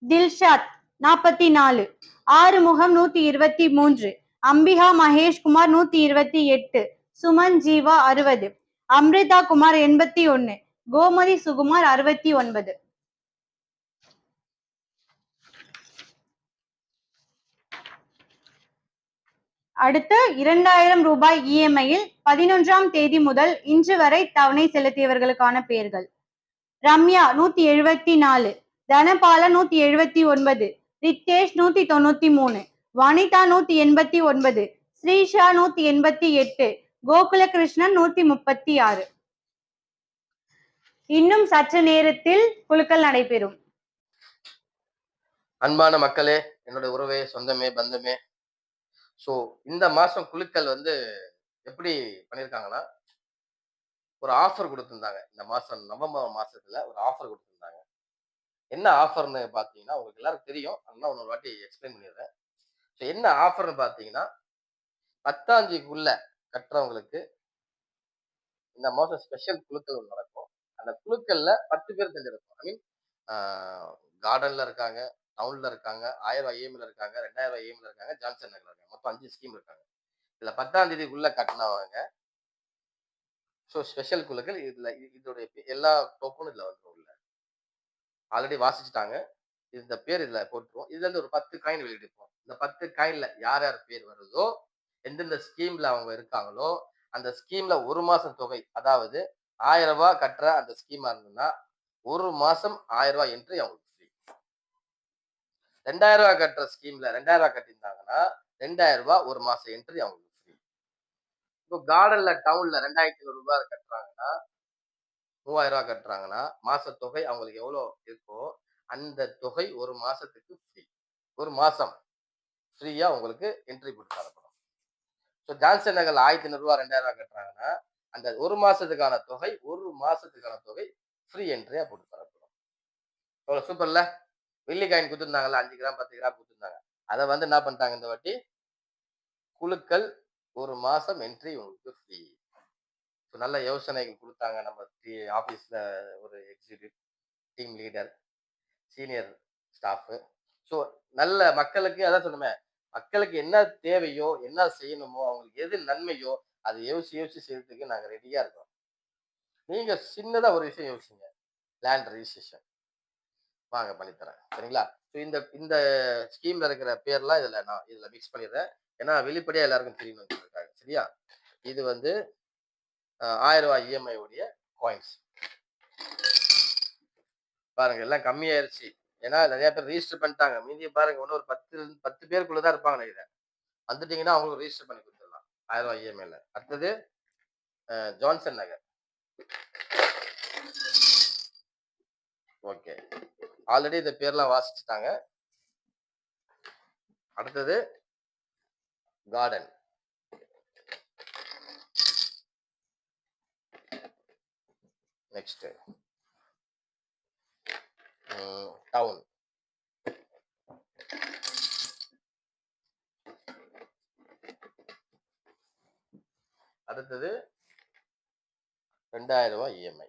தில்ஷாத் 44, ஆறுமுகம் 123, அம்பிகா மகேஷ்குமார் 128, சுமன் ஜீவா 60, அம்ரிதா குமார் 81, கோமதி சுகுமார் 69. அடுத்து 2000 ரூபாய் இஎம்ஐயில் 11ஆம் தேதி முதல் இன்று வரை தவணை செலுத்தியவர்களுக்கான பெயர்கள்: ரம்யா 174, தனபாலன் 179, ரித்தேஷ் 193, வனிதா 189, ஸ்ரீஷா 188, கோகுலகிருஷ்ணன் 136. இன்னும் சற்று நேரத்தில் குலுக்கல் நடைபெறும். அன்பான மக்களே, என்னோட உறவே, சொந்தமே, பந்தமே, ஸோ இந்த மாசம் குழுக்கள் வந்து எப்படி பண்ணியிருக்காங்கன்னா, ஒரு ஆஃபர் கொடுத்துருந்தாங்க. இந்த மாசம் நவம்பர் மாசத்துல ஒரு ஆஃபர் கொடுத்துருந்தாங்க. என்ன ஆஃபர்னு பார்த்தீங்கன்னா, உங்களுக்கு எல்லாருக்கும் தெரியும். ஆனா இன்னொரு வாட்டி எக்ஸ்பிளைன் பண்ணிடுறேன். ஸோ என்ன ஆஃபர்னு பார்த்தீங்கன்னா, 10ஆம் தேதிக்குள்ள கட்டுறவங்களுக்கு இந்த மாசம் ஸ்பெஷல் குழுக்கள் ஒன்று நடக்கும். அந்த குழுக்கள்ல 10 பேர் தேர்ந்தெடுப்போம். ஐ மீன் கார்டன்ல இருக்காங்க, டவுன்ல இருக்காங்க, 1000 இஎம்ஐல இருக்காங்க, 2000 இஎம்ஐல இருக்காங்க, ஜான்சன் நகர்ல இருக்காங்க. மொத்தம் 5 ஸ்கீம் இருக்காங்க. இதுல 10ஆம் தேதிக்குள்ள கட்டினவங்க ஸோ ஸ்பெஷல் குழுக்கள் இதுல இதோடைய எல்லா டோக்கனும் இதுல வந்துடும். உள்ள ஆல்ரெடி வாசிச்சுட்டாங்க. இந்த பேர் இதுல போட்டுருவோம். இதுல இருந்து ஒரு 10 காயின் வெளியிடுப்போம். இந்த 10 காயின்ல யார் யார் பேர் வருதோ, எந்தெந்த ஸ்கீம்ல அவங்க இருக்காங்களோ, அந்த ஸ்கீம்ல ஒரு மாசம் தொகை, அதாவது 1000 ரூபாய் கட்டுற அந்த ஸ்கீமா இருந்ததுன்னா ஒரு மாசம் 1000 ரூபாய் என்ட்ரி அவங்களுக்கு ஃப்ரீ. 2000 ரூபாய் கட்டுற ஸ்கீம்ல 2000 ரூபாய் கட்டியிருந்தாங்கன்னா 2000 ரூபாய் ஒரு மாசம் என்ட்ரி அவங்களுக்கு ஃப்ரீ. இப்போ கார்டன்ல டவுன்ல 2500 ரூபாய் கட்டுறாங்கன்னா 3000 ரூபாய் கட்டுறாங்கன்னா மாச தொகை அவங்களுக்கு எவ்வளவு இருக்கோ அந்த தொகை ஒரு மாசத்துக்கு ஃப்ரீ. ஒரு மாசம் ஃப்ரீயா உங்களுக்கு என்ட்ரி கொடுத்து தரப்படும். ஸோ ஜான்சன் நகர் 1500 ரூபாய் 2000 ரூபாய் கட்டுறாங்கன்னா அந்த ஒரு மாசத்துக்கான தொகை ஃப்ரீ என்ட்ரியா போட்டு தரப்படும். எவ்வளவு சூப்பர்ல. வெள்ளி காயின் கொடுத்துருந்தாங்கல்ல, 5 கிராம் 10 கிராம் கொடுத்துருந்தாங்க. அதை வந்து என்ன பண்ணிட்டாங்க இந்த வாட்டி, குழுக்கள் ஒரு மாசம் என்ட்ரி உங்களுக்கு ஃப்ரீ. நல்ல யோசனைகள் கொடுத்தாங்க நம்ம ஆபீஸ்ல ஒரு executive, team leader, senior staff. So நல்ல மக்களுக்கு அதான் சொன்னோமே, மக்களுக்கு என்ன தேவையோ என்ன செய்யணுமோ அவங்களுக்கு எது நன்மையோ அதை யோசிச்சு செய்யறதுக்கு நாங்க ரெடியா இருக்கோம். நீங்க சின்னதா ஒரு விஷயம் யோசிங்க, லேண்ட் ரெஜிஸ்ட்ரேஷன் வாங்க பண்ணித்தரேன். சரிங்களா? ஸோ இந்த இந்த ஸ்கீம்ல இருக்கிற பேர்லாம் இதுல மிக்ஸ் பண்ணிடுறேன். ஏன்னா வெளிப்படையா எல்லாருக்கும் தெரியணும். சரியா? இது வந்து 1000 ரூபாய் இஎம்ஐ உடைய காயின்ஸ் பாருங்க, எல்லாம் கம்மியாயிருச்சு. ஏன்னா நிறைய பேர் ரெஜிஸ்டர் பண்ணிட்டாங்க. மீதியை பாருங்க, இன்னும் ஒரு 10 பேருக்குள்ளதான் இருப்பாங்க நினைக்கிறேன். வந்துட்டீங்கன்னா அவங்களுக்கு ரெஜிஸ்டர் பண்ணி கொடுத்துடலாம் 1000 ரூபாய் இஎம்ஐல. அடுத்தது ஜான்சன் நகர். ஓகே, ஆல்ரெடி இந்த பேர்லாம் வாசிச்சுட்டாங்க. அடுத்தது கார்டன். Next down. அடுத்தது 2000 ரூபாய் இஎம்ஐ.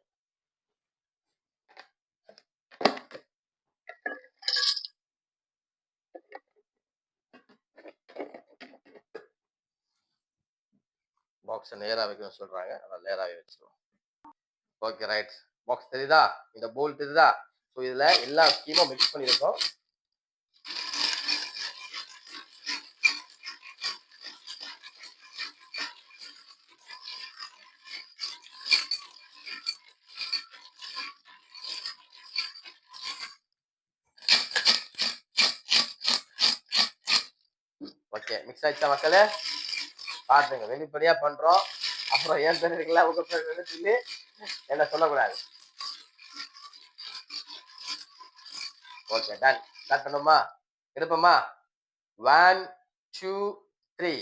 பாக்ஸ் நேரா வைக்கணும் சொல்றாங்க, அதான் நேராவே வச்சிருவோம். Okay right. பாக்ஸ் தெரியுதா? இந்த போல் தெரியுதா? ஸோ இதுல எல்லா ஸ்கீமும் மிக்ஸ் பண்ணியிருக்கோம். ஓகே, மிக்ஸ் ஆயிடுச்சா மக்களே? பாத்துங்க, வெளிப்படையா பண்றோம். அப்புறம் ஏன் தெரியுங்களா உங்க பேர் சொல்லி என்ன சொல்லக்கூடாது. Okay done. ஸ்டார்ட் பண்ணுமா? எடுப்போமா? 1 2 3.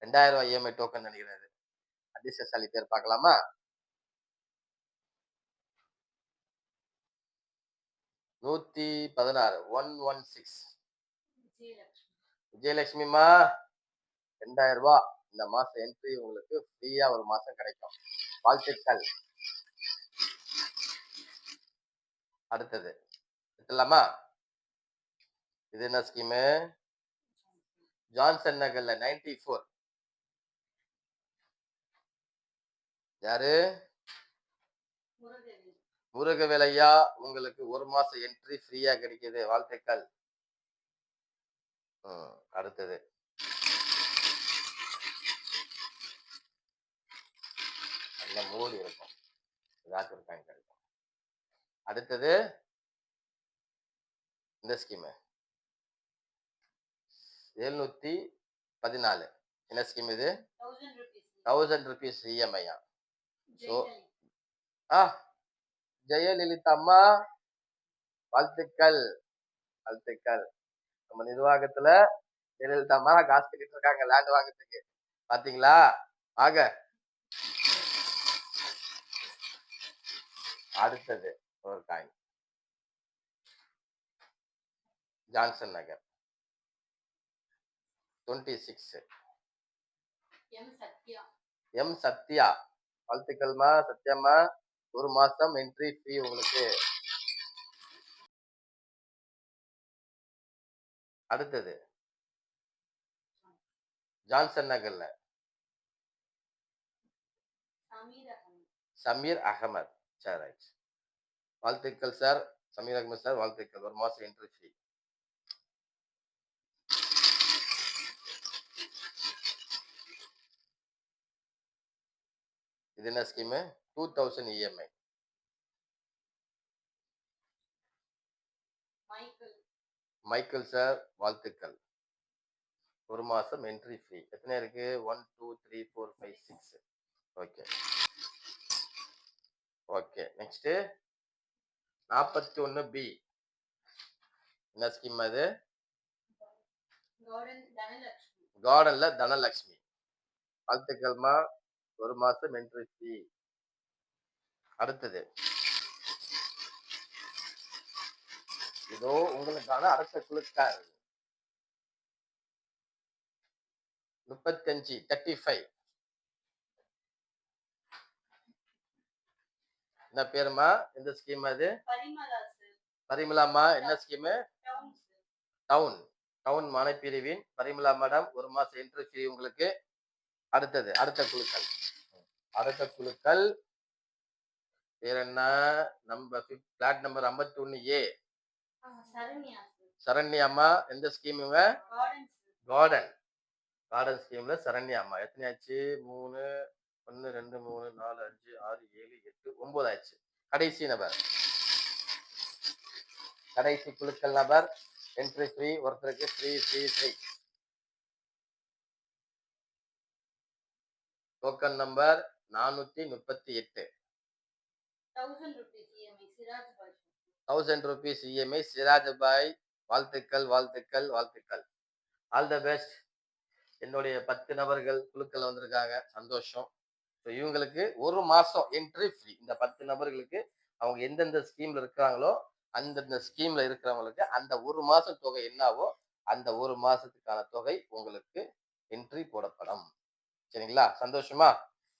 ரூபாய் இஎம்ஐ டோக்கன் நினைக்கிறாரு. அதிர்ஷ்டசாலி பேர் பார்க்கலாமா? 116 116 விஜயலட்சுமிமா, 2000 ரூபாய் இந்த மாசம் என்ட்ரி உங்களுக்கு ஃப்ரீயா ஒரு மாசம் கிடைக்கும். வாழ்த்துக்கள். அடுத்தது எடுத்துலாமா? இது என்ன ஸ்கீமு? ஜான்சன் நகர்ல 94. யாரு? முருகவேலையா, உங்களுக்கு ஒரு மாசம் என்ட்ரி ஃப்ரீயா கிடைக்குது. வாழ்த்துக்கள். அடுத்தது நல்ல மூடி இருக்கும், ஏதாச்சும் ஒரு காயின் கிடைக்கும். அடுத்தது இந்த ஸ்கீமு 714. என்ன ஸ்கீம் இது? 1000 rupees இஎம்ஐயா. ஸோ ஜெயலலிதா அம்மா, வாழ்த்துக்கள் வாழ்த்துக்கள். நம்ம நிர்வாகத்துல ஜெயலலிதா அம்மா காசு கட்டிட்டு இருக்காங்க லேண்ட் வாங்கறதுக்கு. பாத்தீங்களா? ஆக அடுத்தது ஒரு காயின் ஜான்சன் நகர் 26 எம் சத்யா. வாழ்த்துக்கள்மா சத்யாம்மா, ஒரு மாசம் என்ட்ரி ஃப்ரீ உங்களுக்கு. அடுத்தது ஜான்சன் நகர்ல சமீர் அகமது. சரி, வாழ்த்துக்கள் சார். சமீர் அகமது சார், வாழ்த்துக்கள். ஒரு மாசம் என்ட்ரி ஃப்ரீ. இது என்ன ஸ்கீமு? 2000 இஎம்ஐ. மைக்கேல் சார், வாழ்த்துக்கள். ஒரு மாசம் என்ட்ரி ஃப்ரீ. எத்தனை இருக்கு? 1 2 3 4 5 6. Okay okay. Next 41B. என்ன ஸ்கீம் அது? கார்டன்ல தனலட்சுமி. வாழ்த்துக்கள்மா, ஒரு மாசம் என்ட்ரி ஃப்ரீ. அடுத்தது இதோ உங்களுக்கான அரச குழுக்கள் 35 35. என்ன பேருமா? எந்த ஸ்கீம் அது? பரிமளாமா. என்ன ஸ்கீமு? டவுன் டவுன் மானப்பிரிவின் பரிமளா மேடம், ஒரு மாசம் என்ட்ரி ஃப்ரீ உங்களுக்கு. அடுத்தது அடுத்த குழுக்கள் பேர் என்ன? நம்ம பிளாட் நம்பர் 51A சரண்யா அம்மா. எந்த ஸ்கீமுங்க? கார்டன் ஸ்கீம்ல சரண்யா அம்மா. எத்தனை ஆச்சு? 3 1 2 3 4 5 6 7 8 9 ஆச்சு. கடைசி குழுக்கள் நபர் என்ட்ரி ஃப்ரீ. ஒருத்தருக்கு free free free. Token number 438. 1000 rupees EMI Siraj bhai. வாழ்த்துக்கள் வாழ்த்துக்கள் வாழ்த்துக்கள். All the best. என்னுடைய 10 நபர்கள் குழுக்கள் வந்திருக்காங்க, சந்தோஷம். இவங்களுக்கு ஒரு மாசம் என்ட்ரி ஃப்ரீ. இந்த 10 நபர்களுக்கு அவங்க எந்தெந்த ஸ்கீம்ல இருக்கிறாங்களோ அந்தந்த ஸ்கீம்ல இருக்கிறவங்களுக்கு அந்த ஒரு மாசம் தொகை என்னவோ அந்த ஒரு மாசத்துக்கான தொகை உங்களுக்கு என்ட்ரி போடப்படும். சரிங்களா? சந்தோஷமா?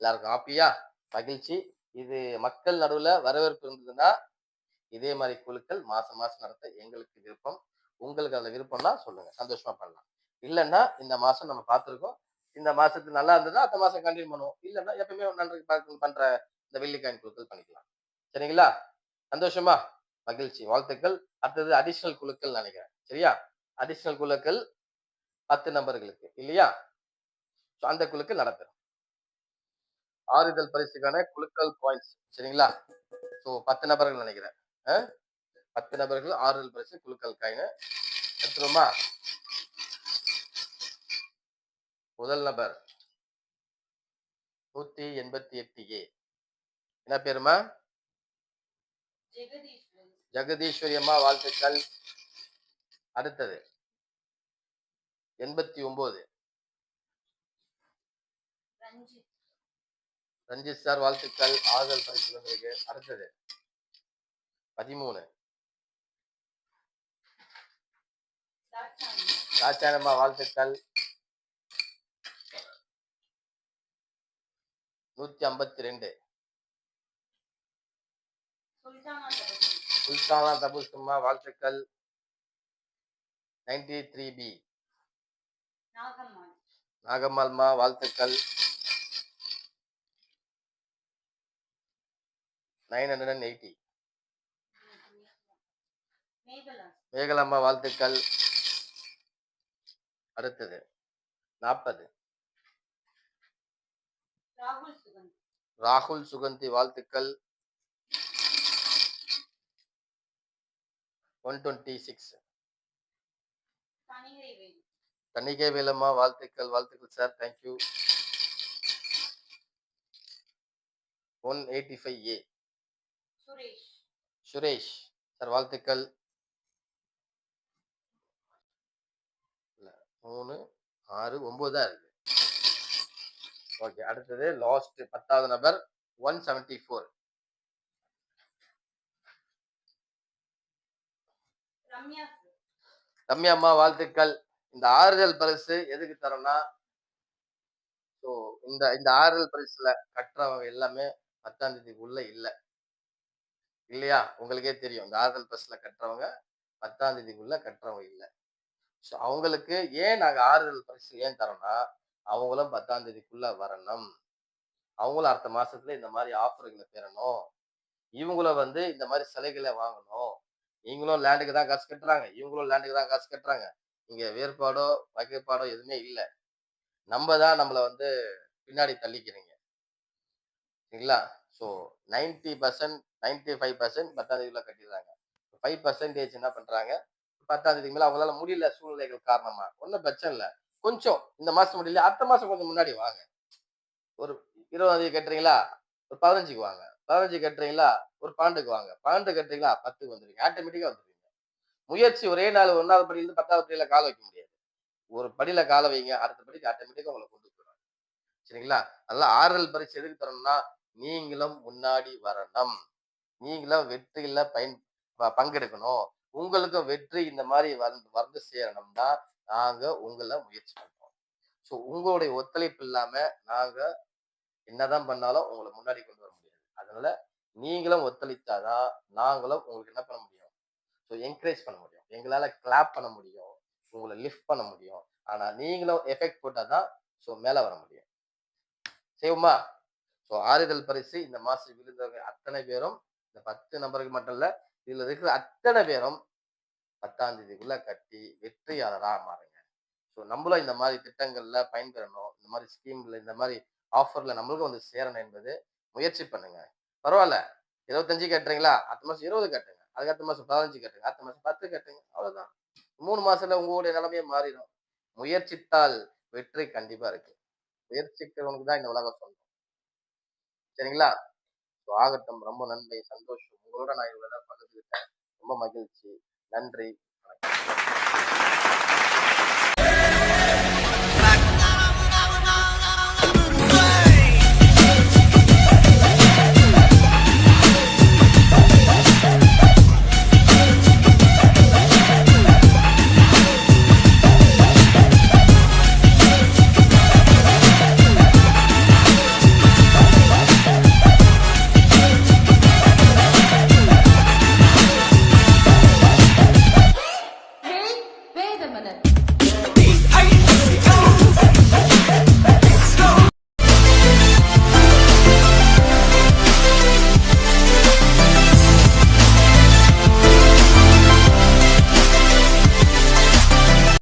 எல்லாருக்கும் ஹாப்பியா? மகிழ்ச்சி. இது மக்கள் நடுவுல வரவேற்பு இருந்ததுன்னா இதே மாதிரி குழுக்கள் மாசம் மாசம் நடத்த எங்களுக்கு விருப்பம். உங்களுக்கு அதுல விருப்பம்னா சொல்லுங்க, சந்தோஷமா பண்ணலாம். இல்லைன்னா இந்த மாசம் நம்ம பார்த்துருக்கோம், இந்த மாசத்துக்கு நல்லா இருந்ததுன்னா அடுத்த மாசம் கண்டினியூ பண்ணுவோம். இல்லைன்னா எப்பவுமே நன்றி பண்ற இந்த வெள்ளிக்காயின் குழுக்கள் பண்ணிக்கலாம். சரிங்களா? சந்தோஷமா? மகிழ்ச்சி, வாழ்த்துக்கள். அடுத்தது அடிஷனல் குழுக்கள் நினைக்கிறேன். சரியா? அடிஷனல் குழுக்கள் 10 நபர்களுக்கு இல்லையா? அந்த குழுக்கள் நடத்தும் ஆறுதல் பரிசுக்கான குழுக்கள் பாயிண்ட்ஸ். சரிங்களா? ஸோ 10 நபர்கள் நினைக்கிறேன். 10 நபர்கள் ஆறுதல் பரிசு குழுக்கள் காயின் எடுத்துருமா? முதல் நபர் 188A. என்ன பேருமா? ஜெகதீஸ்வரி அம்மா, வாழ்த்துக்கள். அடுத்தது 89 ரஞ்சித் சார் வாழ்த்துக்கள். ஆறுதல் பரிசு வந்திருக்கு. அடுத்தது 13 தாச்சானம்மா வாழ்த்துக்கள். 152 சுல்தானா தபுசும்மா வாழ்த்துக்கள். 93B நாகம்மாள்மா வாழ்த்துக்கள். 980 மேகலம்மா வாழ்த்துக்கள். அடுத்தது 40 ராகுல் சுகந்தி வாழ்த்துக்கள். 126 தணிகை வேலம்மா வாழ்த்துக்கள். வாழ்த்துக்கள் sir, thank you. 185A Suresh sir வாழ்த்துக்கள். 3 6 9 தான் இருக்கு. ஓகே, அடுத்தது லாஸ்ட் 10வது நபர் 174 ரம்யாம்மா வாழ்த்துக்கள். இந்த ஆறுதல் பரிசு எதுக்கு தரோம்னா, ஸோ இந்த ஆறுதல் பரிசுல கட்டுறவங்க எல்லாமே 10ஆம் தேதிக்குள்ள இல்லையா? உங்களுக்கே தெரியும், இந்த ஆறுதல் பரிசுல கட்டுறவங்க 10ஆம் தேதிக்குள்ள கட்டுறவங்க இல்லை. ஸோ அவங்களுக்கு ஏன் நாங்க ஆறுதல் பரிசு ஏன் தரோம்னா, அவங்களும் 10ஆம் தேதிக்குள்ள வரணும். அவங்களும் அடுத்த மாசத்துல இந்த மாதிரி ஆஃபர்களை பெறணும். இவங்களும் இந்த மாதிரி சலுகைகளை வாங்கணும். நீங்களும் லேண்டுக்கு தான் காசு கட்டுறாங்க, இவங்களும் லேண்டுக்கு தான் காசு கட்டுறாங்க. இங்க வேறுபாடோ வகைப்பாடோ எதுவுமே இல்லை. நம்ம தான் நம்மளை பின்னாடி தள்ளிக்கிறீங்க, சரிங்களா? ஸோ 90% 95% 10ஆம் தேதிக்குள்ள கட்டிடுறாங்க. 5% என்ன பண்றாங்க, 10ஆம் தேதிக்கு மேல அவங்களால முடியல, சூழ்நிலைகள் காரணமா. ஒன்றும் பிரச்சனை இல்லை, கொஞ்சம் இந்த மாசம் முடியல, அடுத்த மாசம் கொஞ்சம் முன்னாடி வாங்க. ஒரு 20ஆம் தேதி கட்டுறீங்களா, ஒரு 15க்கு வாங்க. 15 கட்டுறீங்களா, ஒரு 12க்கு வாங்க. 12 கட்டுறீங்களா, 10க்கு வந்துருங்க. ஆட்டோமேட்டிக்கா வந்துருவீங்க. முயற்சி ஒரே நாள் 1வது படியிலிருந்து 10வது படியில கால வைக்க முடியாது. ஒரு படியில கால வைங்க, அடுத்த படிக்கு ஆட்டோமேட்டிக்கா உங்களை கொண்டு போயிடும். சரிங்களா? நல்லா ஆறுதல் பரிசு எதுக்கு தரணும்னா, நீங்களும் முன்னாடி வரணும். நீங்களும் வெற்றியில பங்கெடுக்கணும். உங்களுக்கும் வெற்றி இந்த மாதிரி வந்து சேரணும்னா நாங்க உங்களை முயற்சி பண்றோம். ஸோ உங்களுடைய ஒத்துழைப்பு இல்லாம நாங்க என்னதான் பண்ணாலும் உங்களை முன்னாடி கொண்டு வர முடியாது. அதனால நீங்களும் ஒத்துழைத்தாதான் நாங்களும் உங்களுக்கு என்ன பண்ண முடியும், ஸோ என்கரேஜ் பண்ண முடியும். எங்களால கிளாப் பண்ண முடியும், உங்களை லிஃப்ட் பண்ண முடியும். ஆனா நீங்களும் எஃபெக்ட் போட்டாதான் ஸோ மேல வர முடியும். செய்வோமா? ஸோ ஆறுதல் பரிசு இந்த மாசம் விழுந்தவங்க அத்தனை பேரும், இந்த 10 நபருக்கு மட்டும் இல்ல, இதுல இருக்கிற அத்தனை பேரும் 10ஆம் தேதிக்குள்ள கட்டி வெற்றியாளரா மாறுங்க. ஸோ நம்மளும் இந்த மாதிரி திட்டங்கள்ல பயன்பெறணும், இந்த மாதிரி ஸ்கீம்ல இந்த மாதிரி ஆஃபர்ல நம்மளுக்கும் சேரணும் என்பது முயற்சி பண்ணுங்க. பரவாயில்ல, 25 கட்டுறீங்களா, அடுத்த மாசம் 20 கட்டுங்க, அதுக்கு அடுத்த மாசம் 15 கட்டுங்க, அடுத்த மாசம் 10 கட்டுங்க. அவ்வளவுதான். 3 மாசத்துல உங்களுடைய நிலைமையே மாறிடும். முயற்சித்தால் வெற்றி கண்டிப்பா இருக்கு. முயற்சிக்கிறவனுக்கு தான் இந்த உலகம் சொல்லும். சரிங்களா? ஆகட்டும். ரொம்ப நன்மை, சந்தோஷம். உங்களோட நான் இவ்வளவு நேரம் பகிர்ந்துக்கிட்டேன். ரொம்ப மகிழ்ச்சி. நன்றி. வணக்கம்.